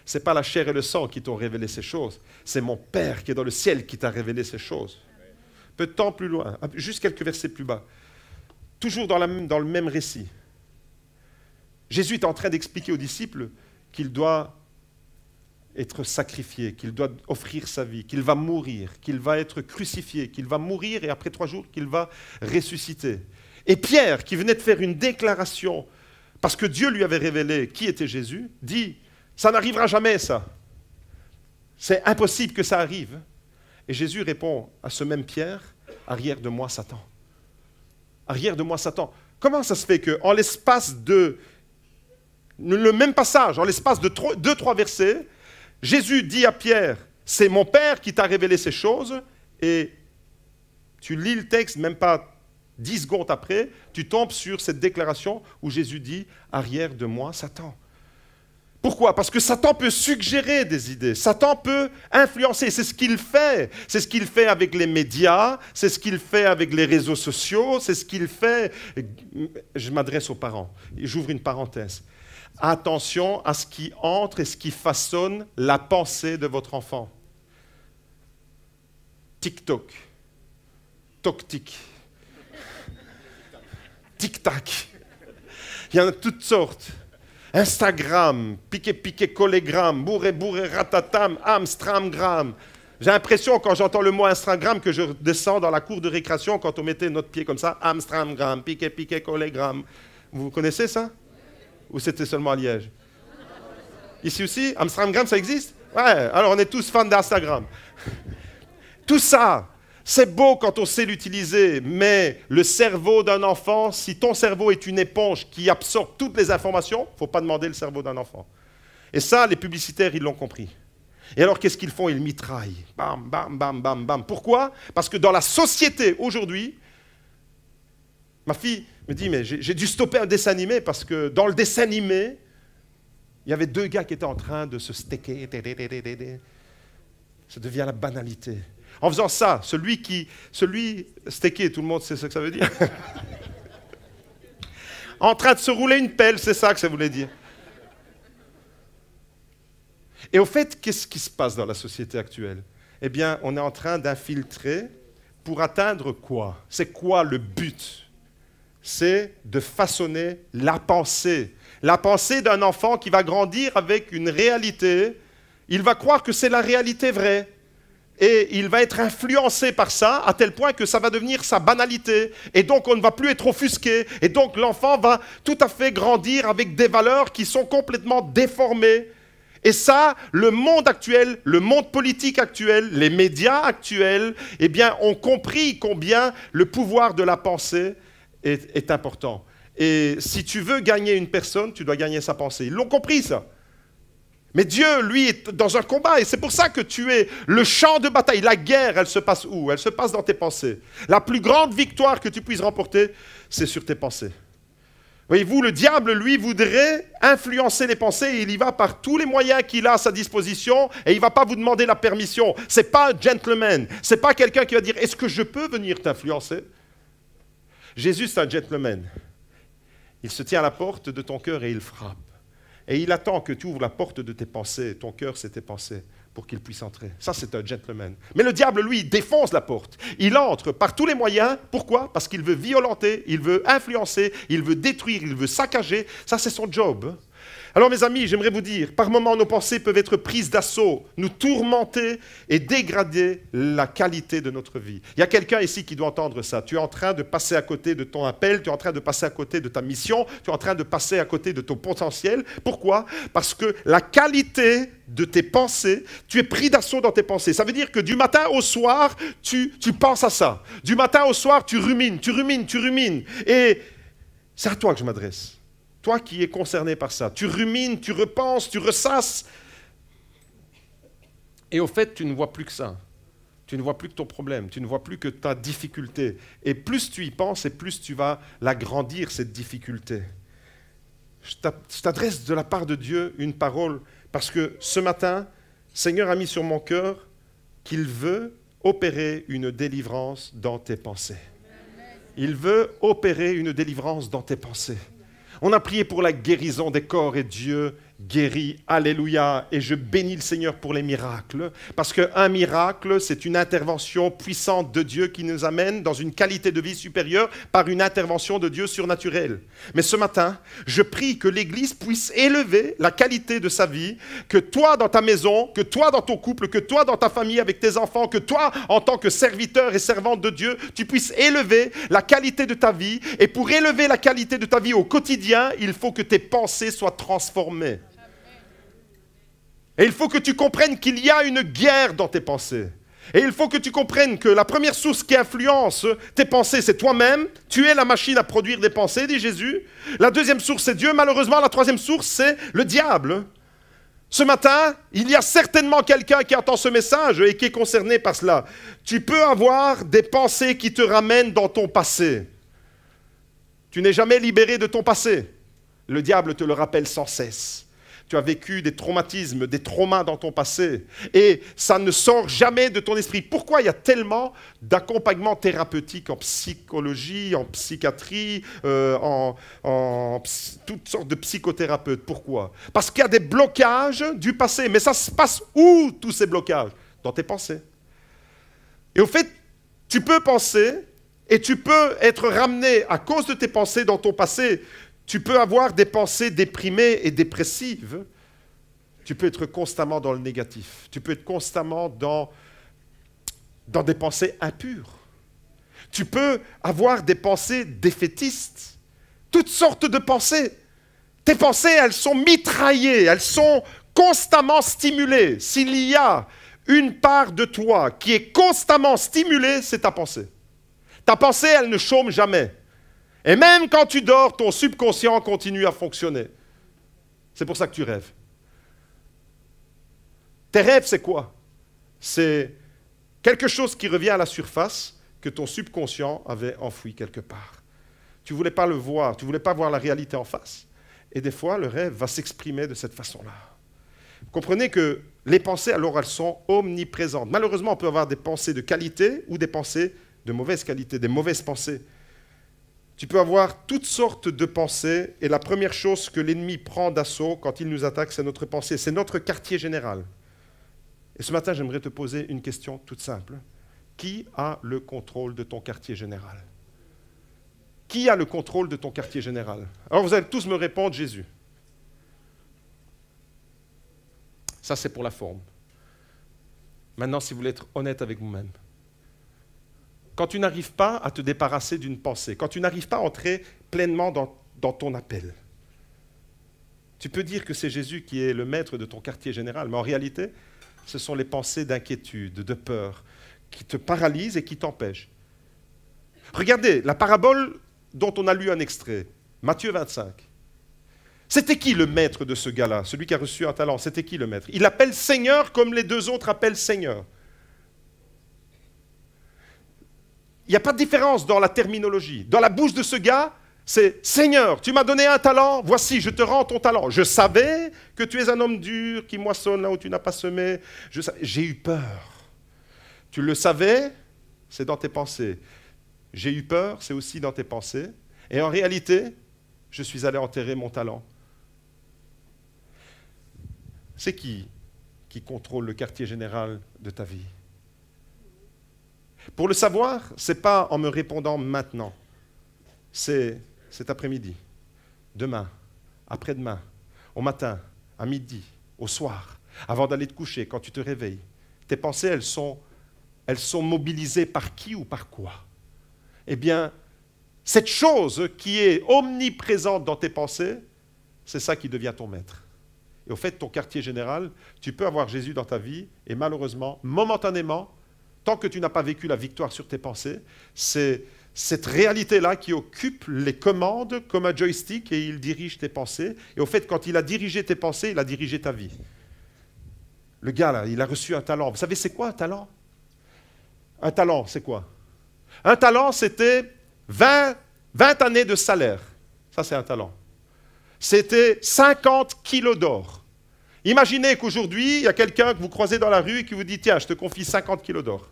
ce n'est pas la chair et le sang qui t'ont révélé ces choses, c'est mon Père qui est dans le ciel qui t'a révélé ces choses. Peu de temps plus loin, juste quelques versets plus bas, toujours dans le même récit. Jésus est en train d'expliquer aux disciples qu'il doit être sacrifié, qu'il doit offrir sa vie, qu'il va mourir, qu'il va être crucifié, qu'il va mourir et après 3 jours, qu'il va ressusciter. Et Pierre, qui venait de faire une déclaration, parce que Dieu lui avait révélé qui était Jésus, dit, ça n'arrivera jamais ça. C'est impossible que ça arrive. Et Jésus répond à ce même Pierre, arrière de moi Satan. Arrière de moi Satan. Comment ça se fait qu'en l'espace de, le même passage, en l'espace de 2-3 versets, Jésus dit à Pierre, c'est mon Père qui t'a révélé ces choses, et tu lis le texte, même pas 10 secondes après, tu tombes sur cette déclaration où Jésus dit, arrière de moi, Satan. Pourquoi? Parce que Satan peut suggérer des idées, Satan peut influencer, c'est ce qu'il fait. C'est ce qu'il fait avec les médias, c'est ce qu'il fait avec les réseaux sociaux, c'est ce qu'il fait... Je m'adresse aux parents, j'ouvre une parenthèse. Attention à ce qui entre et ce qui façonne la pensée de votre enfant. TikTok, toc-tic, tic-tac. Il y en a toutes sortes. Instagram, piqué, collégramme, bourré, ratatam, Amstramgram. J'ai l'impression, quand j'entends le mot Instagram, que je descends dans la cour de récréation quand on mettait notre pied comme ça. Amstramgram, piqué, collégramme. Vous connaissez ça? Ou c'était seulement à Liège? Ici aussi, Amstramgram, ça existe? Ouais, alors on est tous fans d'Instagram. Tout ça, c'est beau quand on sait l'utiliser, mais le cerveau d'un enfant, si ton cerveau est une éponge qui absorbe toutes les informations, il ne faut pas demander le cerveau d'un enfant. Et ça, les publicitaires, ils l'ont compris. Et alors, qu'est-ce qu'ils font? Ils mitraillent. Bam, bam, bam, bam, bam. Pourquoi? Parce que dans la société, aujourd'hui, ma fille me dit, mais j'ai dû stopper un dessin animé parce que dans le dessin animé, il y avait 2 gars qui étaient en train de se stecker. Ça devient la banalité. En faisant ça, celui stecker, tout le monde sait ce que ça veut dire. En train de se rouler une pelle, c'est ça que ça voulait dire. Et au fait, qu'est-ce qui se passe dans la société actuelle? Eh bien, on est en train d'infiltrer pour atteindre quoi? C'est quoi le but? C'est de façonner la pensée. La pensée d'un enfant qui va grandir avec une réalité. Il va croire que c'est la réalité vraie. Et il va être influencé par ça, à tel point que ça va devenir sa banalité. Et donc, on ne va plus être offusqué. Et donc, l'enfant va tout à fait grandir avec des valeurs qui sont complètement déformées. Et ça, le monde actuel, le monde politique actuel, les médias actuels, eh bien, ont compris combien le pouvoir de la pensée est important. Et si tu veux gagner une personne, tu dois gagner sa pensée. Ils l'ont compris, ça. Mais Dieu, lui, est dans un combat. Et c'est pour ça que tu es le champ de bataille. La guerre, elle se passe où? Elle se passe dans tes pensées. La plus grande victoire que tu puisses remporter, c'est sur tes pensées. Voyez-vous, le diable, lui, voudrait influencer les pensées et il y va par tous les moyens qu'il a à sa disposition et il ne va pas vous demander la permission. Ce n'est pas un gentleman. Ce n'est pas quelqu'un qui va dire « Est-ce que je peux venir t'influencer ?» Jésus, c'est un gentleman. Il se tient à la porte de ton cœur et il frappe. Et il attend que tu ouvres la porte de tes pensées. Ton cœur, c'est tes pensées, pour qu'il puisse entrer. Ça, c'est un gentleman. Mais le diable, lui, il défonce la porte. Il entre par tous les moyens. Pourquoi? Parce qu'il veut violenter, il veut influencer, il veut détruire, il veut saccager. Ça, c'est son job. Alors mes amis, j'aimerais vous dire, par moments nos pensées peuvent être prises d'assaut, nous tourmenter et dégrader la qualité de notre vie. Il y a quelqu'un ici qui doit entendre ça. Tu es en train de passer à côté de ton appel, tu es en train de passer à côté de ta mission, tu es en train de passer à côté de ton potentiel. Pourquoi? Parce que la qualité de tes pensées, tu es pris d'assaut dans tes pensées. Ça veut dire que du matin au soir, tu penses à ça. Du matin au soir, tu rumines. Et c'est à toi que je m'adresse. Toi qui es concerné par ça. Tu rumines, tu repenses, tu ressasses. Et au fait, tu ne vois plus que ça. Tu ne vois plus que ton problème. Tu ne vois plus que ta difficulté. Et plus tu y penses, et plus tu vas l'agrandir, cette difficulté. Je t'adresse de la part de Dieu une parole. Parce que ce matin, Seigneur a mis sur mon cœur qu'il veut opérer une délivrance dans tes pensées. Il veut opérer une délivrance dans tes pensées. On a prié pour la guérison des corps et Dieu guérit. Alléluia. Et je bénis le Seigneur pour les miracles. Parce qu'un miracle, c'est une intervention puissante de Dieu qui nous amène dans une qualité de vie supérieure par une intervention de Dieu surnaturelle. Mais ce matin, je prie que l'Église puisse élever la qualité de sa vie, que toi dans ta maison, que toi dans ton couple, que toi dans ta famille avec tes enfants, que toi en tant que serviteur et servante de Dieu, tu puisses élever la qualité de ta vie. Et pour élever la qualité de ta vie au quotidien, il faut que tes pensées soient transformées. Et il faut que tu comprennes qu'il y a une guerre dans tes pensées. Et il faut que tu comprennes que la première source qui influence tes pensées, c'est toi-même. Tu es la machine à produire des pensées, dit Jésus. La deuxième source, c'est Dieu. Malheureusement, la troisième source, c'est le diable. Ce matin, il y a certainement quelqu'un qui entend ce message et qui est concerné par cela. Tu peux avoir des pensées qui te ramènent dans ton passé. Tu n'es jamais libéré de ton passé. Le diable te le rappelle sans cesse. Tu as vécu des traumatismes, des traumas dans ton passé. Et ça ne sort jamais de ton esprit. Pourquoi il y a tellement d'accompagnement thérapeutique en psychologie, en psychiatrie, toutes sortes de psychothérapeutes? Pourquoi? Parce qu'il y a des blocages du passé. Mais ça se passe où, tous ces blocages? Dans tes pensées. Et au fait, tu peux penser et tu peux être ramené à cause de tes pensées dans ton passé. Tu peux avoir des pensées déprimées et dépressives. Tu peux être constamment dans le négatif. Tu peux être constamment dans des pensées impures. Tu peux avoir des pensées défaitistes. Toutes sortes de pensées. Tes pensées, elles sont mitraillées, elles sont constamment stimulées. S'il y a une part de toi qui est constamment stimulée, c'est ta pensée. Ta pensée, elle ne chôme jamais. Et même quand tu dors, ton subconscient continue à fonctionner. C'est pour ça que tu rêves. Tes rêves, c'est quoi? C'est quelque chose qui revient à la surface que ton subconscient avait enfoui quelque part. Tu ne voulais pas le voir, tu ne voulais pas voir la réalité en face. Et des fois, le rêve va s'exprimer de cette façon-là. Vous comprenez que les pensées, alors, elles sont omniprésentes. Malheureusement, on peut avoir des pensées de qualité ou des pensées de mauvaise qualité, des mauvaises pensées. Tu peux avoir toutes sortes de pensées, et la première chose que l'ennemi prend d'assaut quand il nous attaque, c'est notre pensée, c'est notre quartier général. Et ce matin, j'aimerais te poser une question toute simple. Qui a le contrôle de ton quartier général? Qui a le contrôle de ton quartier général? Alors vous allez tous me répondre, Jésus. Ça, c'est pour la forme. Maintenant, si vous voulez être honnête avec vous-même, quand tu n'arrives pas à te débarrasser d'une pensée, quand tu n'arrives pas à entrer pleinement dans ton appel, tu peux dire que c'est Jésus qui est le maître de ton quartier général, mais en réalité, ce sont les pensées d'inquiétude, de peur, qui te paralysent et qui t'empêchent. Regardez, la parabole dont on a lu un extrait, Matthieu 25. C'était qui le maître de ce gars-là, celui qui a reçu un talent? C'était qui le maître? Il l'appelle Seigneur comme les deux autres appellent Seigneur. Il n'y a pas de différence dans la terminologie. Dans la bouche de ce gars, c'est « Seigneur, tu m'as donné un talent, voici, je te rends ton talent. Je savais que tu es un homme dur qui moissonne là où tu n'as pas semé. J'ai eu peur. » Tu le savais, c'est dans tes pensées. J'ai eu peur, c'est aussi dans tes pensées. Et en réalité, je suis allé enterrer mon talent. C'est qui contrôle le quartier général de ta vie? Pour le savoir, ce n'est pas en me répondant maintenant. C'est cet après-midi, demain, après-demain. au matin, à midi, au soir, avant d'aller te coucher, quand tu te réveilles, tes pensées, elles sont mobilisées par qui ou par quoi? Eh bien, cette chose qui est omniprésente dans tes pensées, c'est ça qui devient ton maître. Et au fait, ton quartier général, tu peux avoir Jésus dans ta vie, et malheureusement, momentanément, tant que tu n'as pas vécu la victoire sur tes pensées, c'est cette réalité-là qui occupe les commandes comme un joystick et il dirige tes pensées. Et au fait, quand il a dirigé tes pensées, il a dirigé ta vie. Le gars, là, il a reçu un talent. Vous savez, c'est quoi un talent? Un talent, c'est quoi? Un talent, c'était 20 années de salaire. Ça, c'est un talent. C'était 50 kilos d'or. Imaginez qu'aujourd'hui, il y a quelqu'un que vous croisez dans la rue et qui vous dit « Tiens, je te confie 50 kilos d'or. »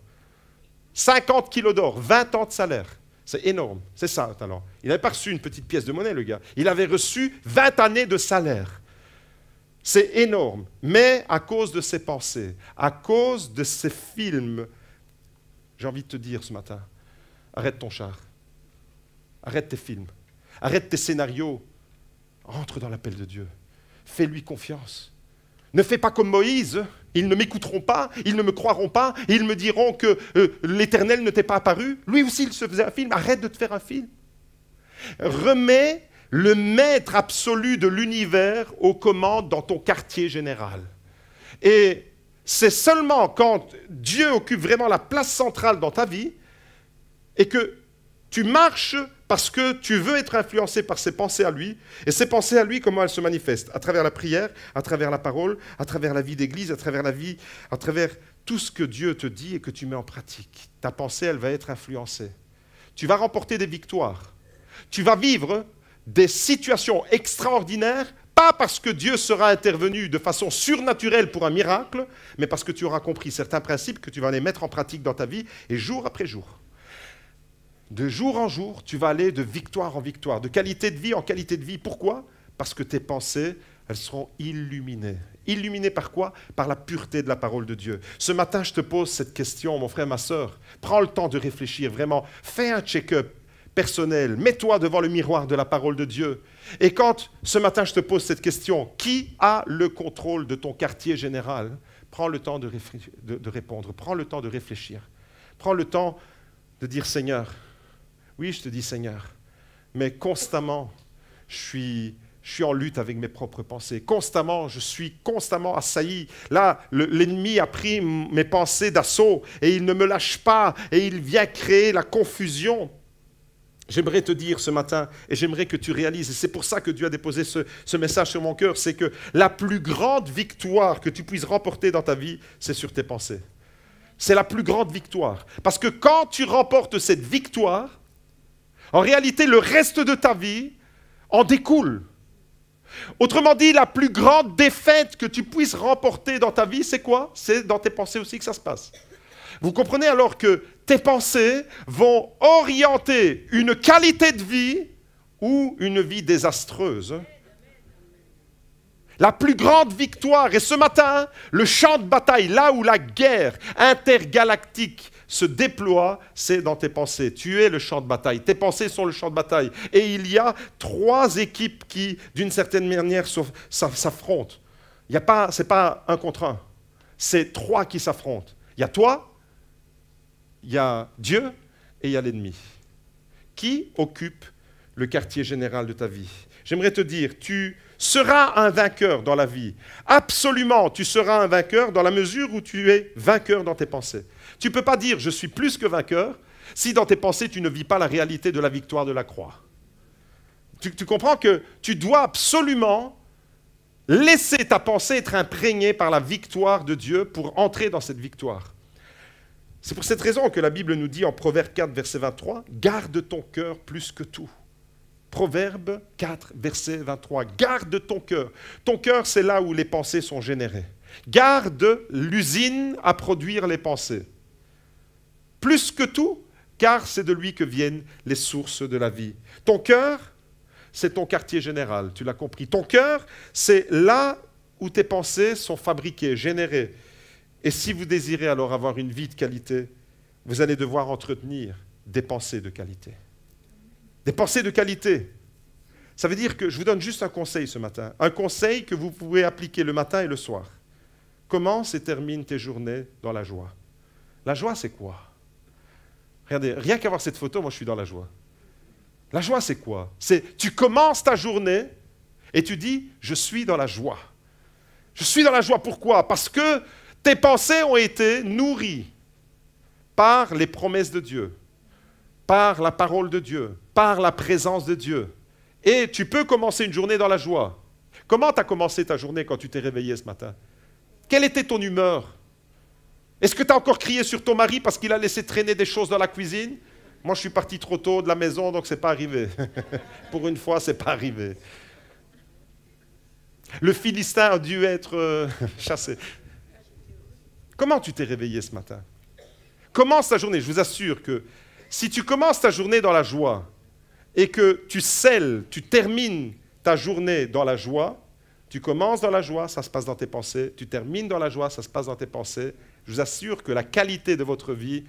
50 kilos d'or, 20 ans de salaire. C'est énorme. C'est ça, un talent. Il n'avait pas reçu une petite pièce de monnaie, le gars. Il avait reçu 20 années de salaire. C'est énorme. Mais à cause de ses pensées, à cause de ses films, j'ai envie de te dire ce matin, arrête ton char. Arrête tes films. Arrête tes scénarios. Entre dans l'appel de Dieu. Fais-lui confiance. Ne fais pas comme Moïse. Ils ne m'écouteront pas, ils ne me croiront pas, et ils me diront que l'Éternel ne t'est pas apparu. Lui aussi, il se faisait un film. Arrête de te faire un film. Remets le maître absolu de l'univers aux commandes dans ton quartier général. Et c'est seulement quand Dieu occupe vraiment la place centrale dans ta vie et que tu marches parce que tu veux être influencé par ses pensées à lui. Et ses pensées à lui, comment elles se manifestent? À travers la prière, à travers la parole, à travers la vie d'église, à travers la vie, à travers tout ce que Dieu te dit et que tu mets en pratique. Ta pensée, elle va être influencée. Tu vas remporter des victoires. Tu vas vivre des situations extraordinaires, pas parce que Dieu sera intervenu de façon surnaturelle pour un miracle, mais parce que tu auras compris certains principes que tu vas les mettre en pratique dans ta vie, et jour après jour. De jour en jour, tu vas aller de victoire en victoire, de qualité de vie en qualité de vie. Pourquoi? Parce que tes pensées, elles seront illuminées. Illuminées par quoi? Par la pureté de la parole de Dieu. Ce matin, je te pose cette question, mon frère, ma sœur. Prends le temps de réfléchir, vraiment. Fais un check-up personnel. Mets-toi devant le miroir de la parole de Dieu. Et quand, ce matin, je te pose cette question, qui a le contrôle de ton quartier général? Prends le temps de répondre. Prends le temps de réfléchir. Prends le temps de dire, Seigneur, oui, je te dis Seigneur, mais constamment, je suis en lutte avec mes propres pensées. Constamment, je suis constamment assailli. Là, l'ennemi a pris mes pensées d'assaut et il ne me lâche pas et il vient créer la confusion. J'aimerais te dire ce matin, et j'aimerais que tu réalises, et c'est pour ça que Dieu a déposé ce message sur mon cœur, c'est que la plus grande victoire que tu puisses remporter dans ta vie, c'est sur tes pensées. C'est la plus grande victoire. Parce que quand tu remportes cette victoire, en réalité, le reste de ta vie en découle. Autrement dit, la plus grande défaite que tu puisses remporter dans ta vie, c'est quoi? C'est dans tes pensées aussi que ça se passe. Vous comprenez alors que tes pensées vont orienter une qualité de vie ou une vie désastreuse. La plus grande victoire, et ce matin, le champ de bataille, là où la guerre intergalactique se déploie, c'est dans tes pensées. Tu es le champ de bataille. Tes pensées sont le champ de bataille. Et il y a 3 équipes qui, d'une certaine manière, s'affrontent. Ce n'est pas 1 contre 1. C'est 3 qui s'affrontent. Il y a toi, il y a Dieu et il y a l'ennemi. Qui occupe le quartier général de ta vie? J'aimerais te dire, tu seras un vainqueur dans la vie. Absolument, tu seras un vainqueur dans la mesure où tu es vainqueur dans tes pensées. Tu ne peux pas dire « je suis plus que vainqueur » si dans tes pensées tu ne vis pas la réalité de la victoire de la croix. Tu comprends que tu dois absolument laisser ta pensée être imprégnée par la victoire de Dieu pour entrer dans cette victoire. C'est pour cette raison que la Bible nous dit en Proverbe 4, verset 23, « Garde ton cœur plus que tout ». Proverbe 4, verset 23. Garde ton cœur. Ton cœur, c'est là où les pensées sont générées. Garde l'usine à produire les pensées. Plus que tout, car c'est de lui que viennent les sources de la vie. Ton cœur, c'est ton quartier général, tu l'as compris. Ton cœur, c'est là où tes pensées sont fabriquées, générées. Et si vous désirez alors avoir une vie de qualité, vous allez devoir entretenir des pensées de qualité. Des pensées de qualité. Ça veut dire que je vous donne juste un conseil ce matin. Un conseil que vous pouvez appliquer le matin et le soir. Commence et termine tes journées dans la joie. La joie, c'est quoi? Regardez, rien qu'à voir cette photo, moi je suis dans la joie. La joie, c'est quoi? C'est tu commences ta journée et tu dis, je suis dans la joie. Je suis dans la joie, pourquoi? Parce que tes pensées ont été nourries par les promesses de Dieu, par la parole de Dieu, par la présence de Dieu. Et tu peux commencer une journée dans la joie. Comment tu as commencé ta journée quand tu t'es réveillé ce matin? Quelle était ton humeur? Est-ce que tu as encore crié sur ton mari parce qu'il a laissé traîner des choses dans la cuisine? Moi, je suis parti trop tôt de la maison, donc ce n'est pas arrivé. Pour une fois, ce n'est pas arrivé. Le Philistin a dû être chassé. Comment tu t'es réveillé ce matin? Commence ta journée. Je vous assure que si tu commences ta journée dans la joie et que tu scelles, tu termines ta journée dans la joie, tu commences dans la joie, ça se passe dans tes pensées, tu termines dans la joie, ça se passe dans tes pensées, je vous assure que la qualité de votre vie,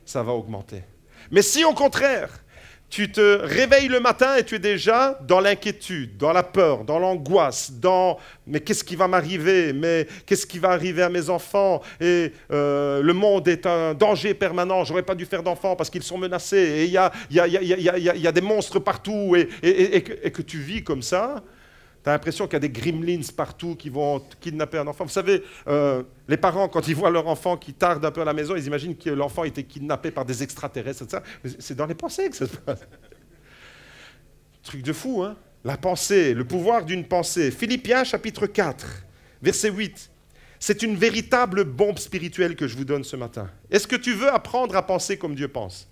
ça va augmenter. Mais si au contraire, tu te réveilles le matin et tu es déjà dans l'inquiétude, dans la peur, dans l'angoisse, dans « mais qu'est-ce qui va m'arriver? Mais qu'est-ce qui va arriver à mes enfants? Et le monde est un danger permanent, je n'aurais pas dû faire d'enfants parce qu'ils sont menacés, et il y a des monstres partout, et que tu vis comme ça », tu as l'impression qu'il y a des gremlins partout qui vont kidnapper un enfant. Vous savez, les parents, quand ils voient leur enfant qui tarde un peu à la maison, ils imaginent que l'enfant était kidnappé par des extraterrestres. C'est dans les pensées que ça se passe. Truc de fou, hein? La pensée, le pouvoir d'une pensée. Philippiens chapitre 4, verset 8. C'est une véritable bombe spirituelle que je vous donne ce matin. Est-ce que tu veux apprendre à penser comme Dieu pense?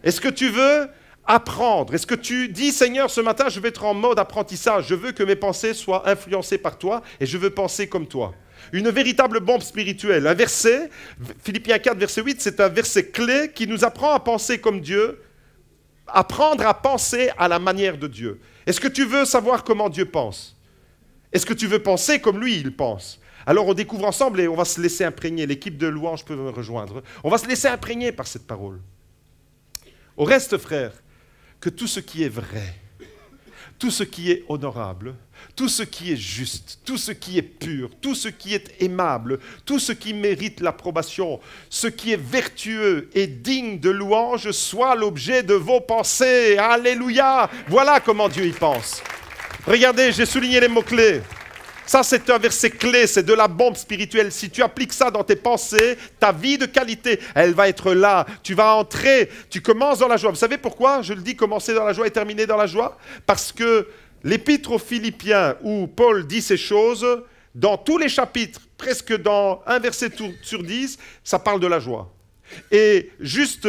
Est-ce que tu veux apprendre? Est-ce que tu dis, Seigneur, ce matin, je vais être en mode apprentissage, je veux que mes pensées soient influencées par toi et je veux penser comme toi. Une véritable bombe spirituelle. Un verset, Philippiens 4, verset 8, c'est un verset clé qui nous apprend à penser comme Dieu, apprendre à penser à la manière de Dieu. Est-ce que tu veux savoir comment Dieu pense? Est-ce que tu veux penser comme lui, il pense? Alors on découvre ensemble et on va se laisser imprégner. L'équipe de louange peut me rejoindre. On va se laisser imprégner par cette parole. Au reste, frères, que tout ce qui est vrai, tout ce qui est honorable, tout ce qui est juste, tout ce qui est pur, tout ce qui est aimable, tout ce qui mérite l'approbation, ce qui est vertueux et digne de louange, soit l'objet de vos pensées. Alléluia! Voilà comment Dieu y pense. Regardez, j'ai souligné les mots-clés. Ça, c'est un verset clé, c'est de la bombe spirituelle. Si tu appliques ça dans tes pensées, ta vie de qualité, elle va être là. Tu vas entrer, tu commences dans la joie. Vous savez pourquoi je le dis, commencer dans la joie et terminer dans la joie? Parce que l'épître aux Philippiens, où Paul dit ces choses, dans tous les chapitres, presque dans un verset sur 10, ça parle de la joie. Et juste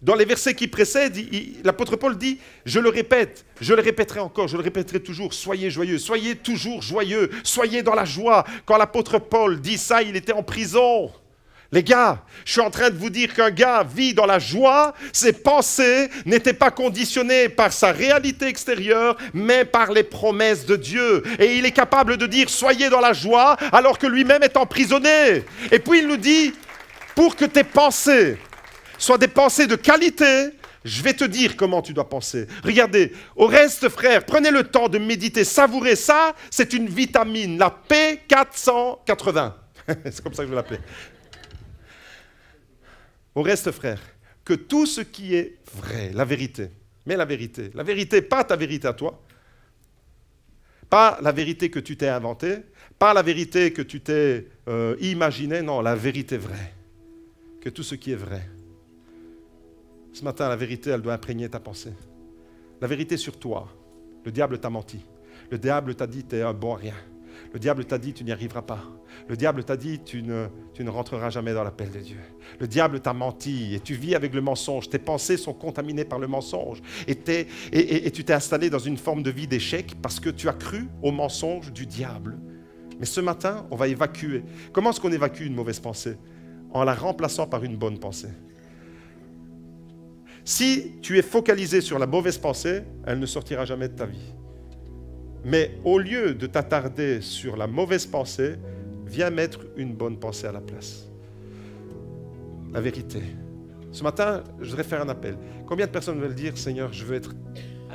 dans les versets qui précèdent, l'apôtre Paul dit, je le répète, je le répéterai encore, je le répéterai toujours, soyez joyeux, soyez toujours joyeux, soyez dans la joie. Quand l'apôtre Paul dit ça, il était en prison. Les gars, je suis en train de vous dire qu'un gars vit dans la joie, ses pensées n'étaient pas conditionnées par sa réalité extérieure, mais par les promesses de Dieu. Et il est capable de dire, soyez dans la joie, alors que lui-même est emprisonné. Et puis il nous dit, pour que tes pensées soient des pensées de qualité, je vais te dire comment tu dois penser. Regardez, au reste, frères, prenez le temps de méditer, savourer ça, c'est une vitamine, la P480. C'est comme ça que je vais l'appeler. Au reste, frères, que tout ce qui est vrai, la vérité, mais la vérité, pas ta vérité à toi, pas la vérité que tu t'es inventée, pas la vérité que tu t'es imaginée, non, la vérité vraie. Que tout ce qui est vrai. Ce matin, la vérité, elle doit imprégner ta pensée. La vérité sur toi. Le diable t'a menti. Le diable t'a dit, tu es un bon rien. Le diable t'a dit, tu n'y arriveras pas. Le diable t'a dit, tu ne rentreras jamais dans l'appel de Dieu. Le diable t'a menti et tu vis avec le mensonge. Tes pensées sont contaminées par le mensonge. Et tu t'es installé dans une forme de vie d'échec parce que tu as cru au mensonge du diable. Mais ce matin, on va évacuer. Comment est-ce qu'on évacue une mauvaise pensée? En la remplaçant par une bonne pensée. Si tu es focalisé sur la mauvaise pensée, elle ne sortira jamais de ta vie. Mais au lieu de t'attarder sur la mauvaise pensée, viens mettre une bonne pensée à la place. La vérité. Ce matin, je voudrais faire un appel. Combien de personnes veulent dire, Seigneur, je veux être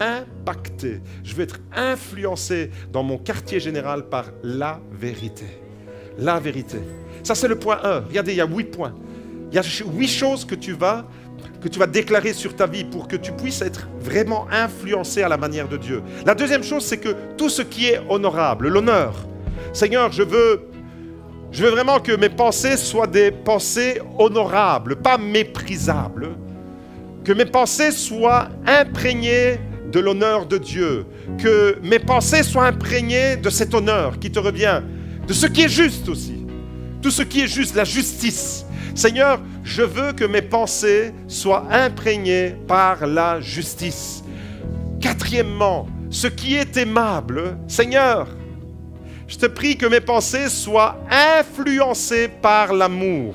impacté, je veux être influencé dans mon quartier général par la vérité. La vérité. Ça, c'est le point 1. Regardez, il y a 8 points. Il y a 8 choses que tu vas déclarer sur ta vie pour que tu puisses être vraiment influencé à la manière de Dieu. La deuxième chose, c'est que tout ce qui est honorable, l'honneur. Seigneur, je veux vraiment que mes pensées soient des pensées honorables, pas méprisables. Que mes pensées soient imprégnées de l'honneur de Dieu. Que mes pensées soient imprégnées de cet honneur qui te revient. De ce qui est juste aussi. Tout ce qui est juste, la justice. Seigneur, je veux que mes pensées soient imprégnées par la justice. Quatrièmement, ce qui est aimable. Seigneur, je te prie que mes pensées soient influencées par l'amour.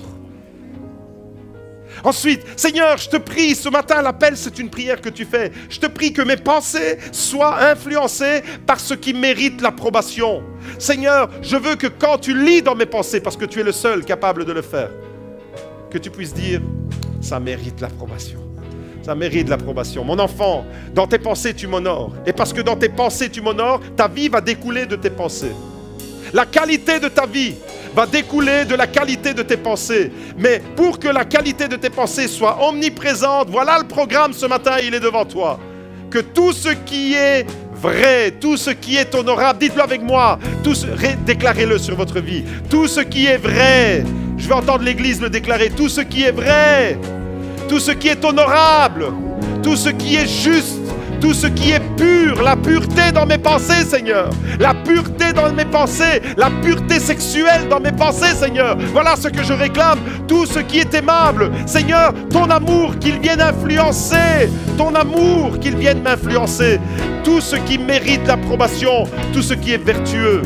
Ensuite, Seigneur, je te prie, ce matin, l'appel, c'est une prière que tu fais. Je te prie que mes pensées soient influencées par ce qui mérite l'approbation. Seigneur, je veux que quand tu lis dans mes pensées, parce que tu es le seul capable de le faire, que tu puisses dire, ça mérite l'approbation. Ça mérite l'approbation. Mon enfant, dans tes pensées, tu m'honores. Et parce que dans tes pensées, tu m'honores, ta vie va découler de tes pensées. La qualité de ta vie va découler de la qualité de tes pensées. Mais pour que la qualité de tes pensées soit omniprésente, voilà le programme ce matin, il est devant toi. Que tout ce qui est vrai, tout ce qui est honorable, dites-le avec moi, déclarez-le sur votre vie. Tout ce qui est vrai, je vais entendre l'Église le déclarer, tout ce qui est vrai, tout ce qui est honorable, tout ce qui est juste, tout ce qui est pur, la pureté dans mes pensées, Seigneur. La pureté dans mes pensées, la pureté sexuelle dans mes pensées, Seigneur. Voilà ce que je réclame. Tout ce qui est aimable, Seigneur, ton amour qu'il vienne influencer, ton amour qu'il vienne m'influencer. Tout ce qui mérite l'approbation, tout ce qui est vertueux.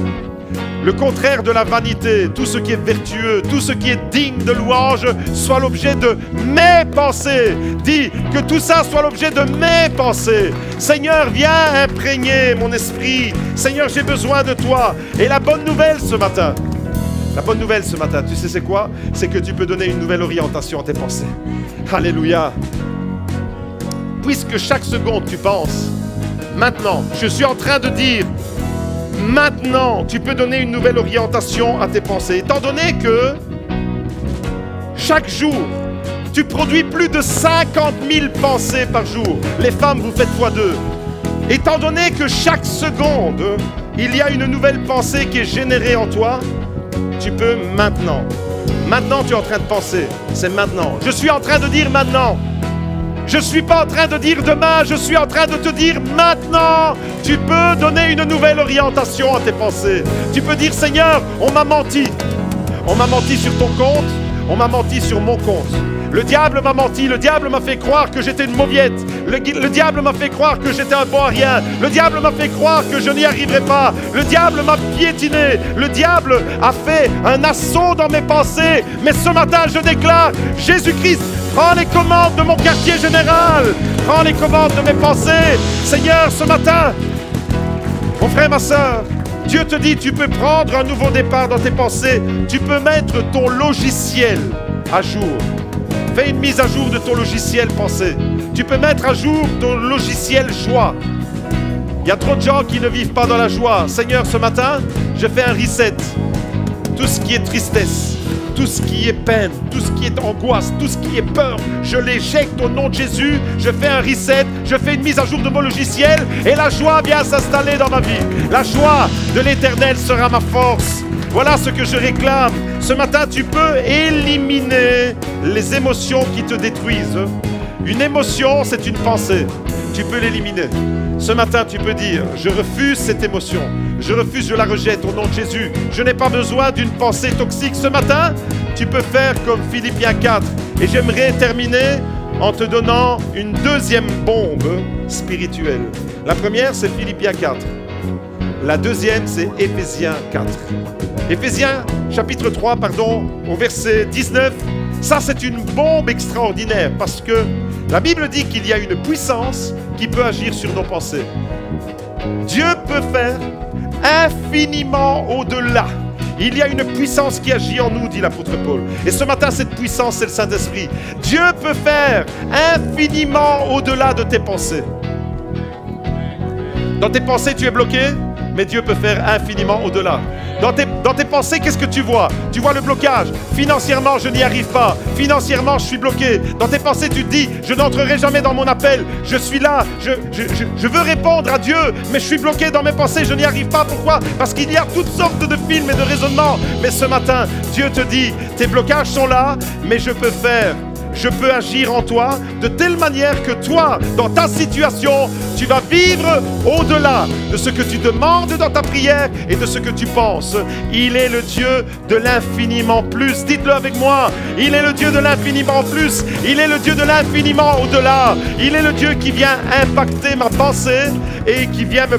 Le contraire de la vanité, tout ce qui est vertueux, tout ce qui est digne de louange, soit l'objet de mes pensées. Dis que tout ça soit l'objet de mes pensées. Seigneur, viens imprégner mon esprit. Seigneur, j'ai besoin de toi. Et la bonne nouvelle ce matin, tu sais c'est quoi? C'est que tu peux donner une nouvelle orientation à tes pensées. Alléluia. Puisque chaque seconde tu penses, maintenant, je suis en train de dire, maintenant, tu peux donner une nouvelle orientation à tes pensées. Étant donné que chaque jour, tu produis plus de 50 000 pensées par jour. Les femmes, vous faites x2. Étant donné que chaque seconde, il y a une nouvelle pensée qui est générée en toi, tu peux maintenant. Maintenant, tu es en train de penser. C'est maintenant. Je suis en train de dire maintenant. Je ne suis pas en train de dire demain, je suis en train de te dire maintenant. Tu peux donner une nouvelle orientation à tes pensées. Tu peux dire, Seigneur, on m'a menti. On m'a menti sur ton compte, on m'a menti sur mon compte. Le diable m'a menti, le diable m'a fait croire que j'étais une mauviette. Le diable m'a fait croire que j'étais un bon à rien. Le diable m'a fait croire que je n'y arriverais pas. Le diable m'a piétiné. Le diable a fait un assaut dans mes pensées. Mais ce matin, je déclare, Jésus-Christ, prends les commandes de mon quartier général. Prends les commandes de mes pensées. Seigneur, ce matin, mon frère, ma soeur, Dieu te dit, tu peux prendre un nouveau départ dans tes pensées. Tu peux mettre ton logiciel à jour. Fais une mise à jour de ton logiciel pensée. Tu peux mettre à jour ton logiciel joie. Il y a trop de gens qui ne vivent pas dans la joie. Seigneur, ce matin, je fais un reset. Tout ce qui est tristesse, tout ce qui est peine, tout ce qui est angoisse, tout ce qui est peur, je l'éjecte au nom de Jésus. Je fais un reset, je fais une mise à jour de mon logiciel et la joie vient s'installer dans ma vie. La joie de l'Éternel sera ma force. Voilà ce que je réclame. Ce matin, tu peux éliminer les émotions qui te détruisent. Une émotion, c'est une pensée. Tu peux l'éliminer. Ce matin, tu peux dire, je refuse cette émotion. Je refuse, je la rejette au nom de Jésus. Je n'ai pas besoin d'une pensée toxique. Ce matin, tu peux faire comme Philippiens 4. Et j'aimerais terminer en te donnant une deuxième bombe spirituelle. La première, c'est Philippiens 4. La deuxième, c'est Éphésiens 4. Éphésiens, chapitre 3, au verset 19. Ça, c'est une bombe extraordinaire parce que la Bible dit qu'il y a une puissance qui peut agir sur nos pensées. Dieu peut faire infiniment au-delà. Il y a une puissance qui agit en nous, dit l'apôtre Paul. Et ce matin, cette puissance, c'est le Saint-Esprit. Dieu peut faire infiniment au-delà de tes pensées. Dans tes pensées, tu es bloqué, mais Dieu peut faire infiniment au-delà. Dans tes pensées, qu'est-ce que tu vois? Tu vois le blocage. Financièrement, je n'y arrive pas. Financièrement, je suis bloqué. Dans tes pensées, tu te dis, je n'entrerai jamais dans mon appel. Je suis là, je veux répondre à Dieu, mais je suis bloqué dans mes pensées, je n'y arrive pas. Pourquoi? Parce qu'il y a toutes sortes de films et de raisonnements. Mais ce matin, Dieu te dit, tes blocages sont là, mais je peux agir en toi de telle manière que toi, dans ta situation, tu vas vivre au-delà de ce que tu demandes dans ta prière et de ce que tu penses. Il est le Dieu de l'infiniment plus. Dites-le avec moi. Il est le Dieu de l'infiniment plus. Il est le Dieu de l'infiniment au-delà. Il est le Dieu qui vient impacter ma pensée et qui vient me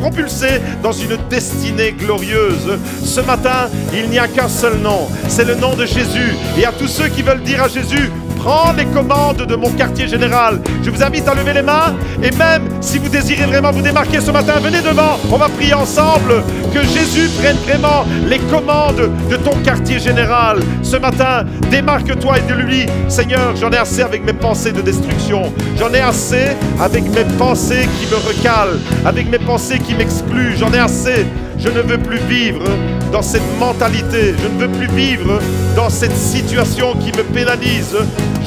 propulser dans une destinée glorieuse. Ce matin, il n'y a qu'un seul nom. C'est le nom de Jésus. Et à tous ceux qui veulent dire à Jésus, prends les commandes de mon quartier général. Je vous invite à lever les mains et même si vous désirez vraiment vous démarquer ce matin, venez devant. On va prier ensemble que Jésus prenne vraiment les commandes de ton quartier général. Ce matin, démarque-toi et dis-lui, Seigneur, j'en ai assez avec mes pensées de destruction. J'en ai assez avec mes pensées qui me recalent, avec mes pensées qui m'excluent. J'en ai assez. Je ne veux plus vivre dans cette mentalité. Je ne veux plus vivre dans cette situation qui me pénalise.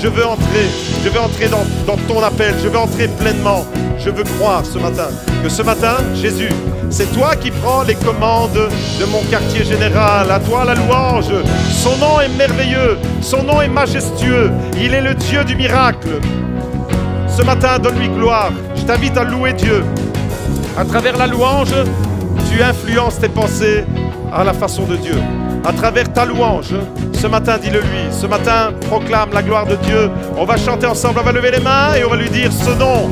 Je veux entrer dans ton appel. Je veux entrer pleinement. Je veux croire ce matin que ce matin, Jésus, c'est toi qui prends les commandes de mon quartier général. À toi la louange. Son nom est merveilleux. Son nom est majestueux. Il est le Dieu du miracle. Ce matin, donne-lui gloire. Je t'invite à louer Dieu. À travers la louange, tu influences tes pensées à la façon de Dieu. À travers ta louange, ce matin, dis-le-lui. Ce matin, proclame la gloire de Dieu. On va chanter ensemble, on va lever les mains et on va lui dire ce nom.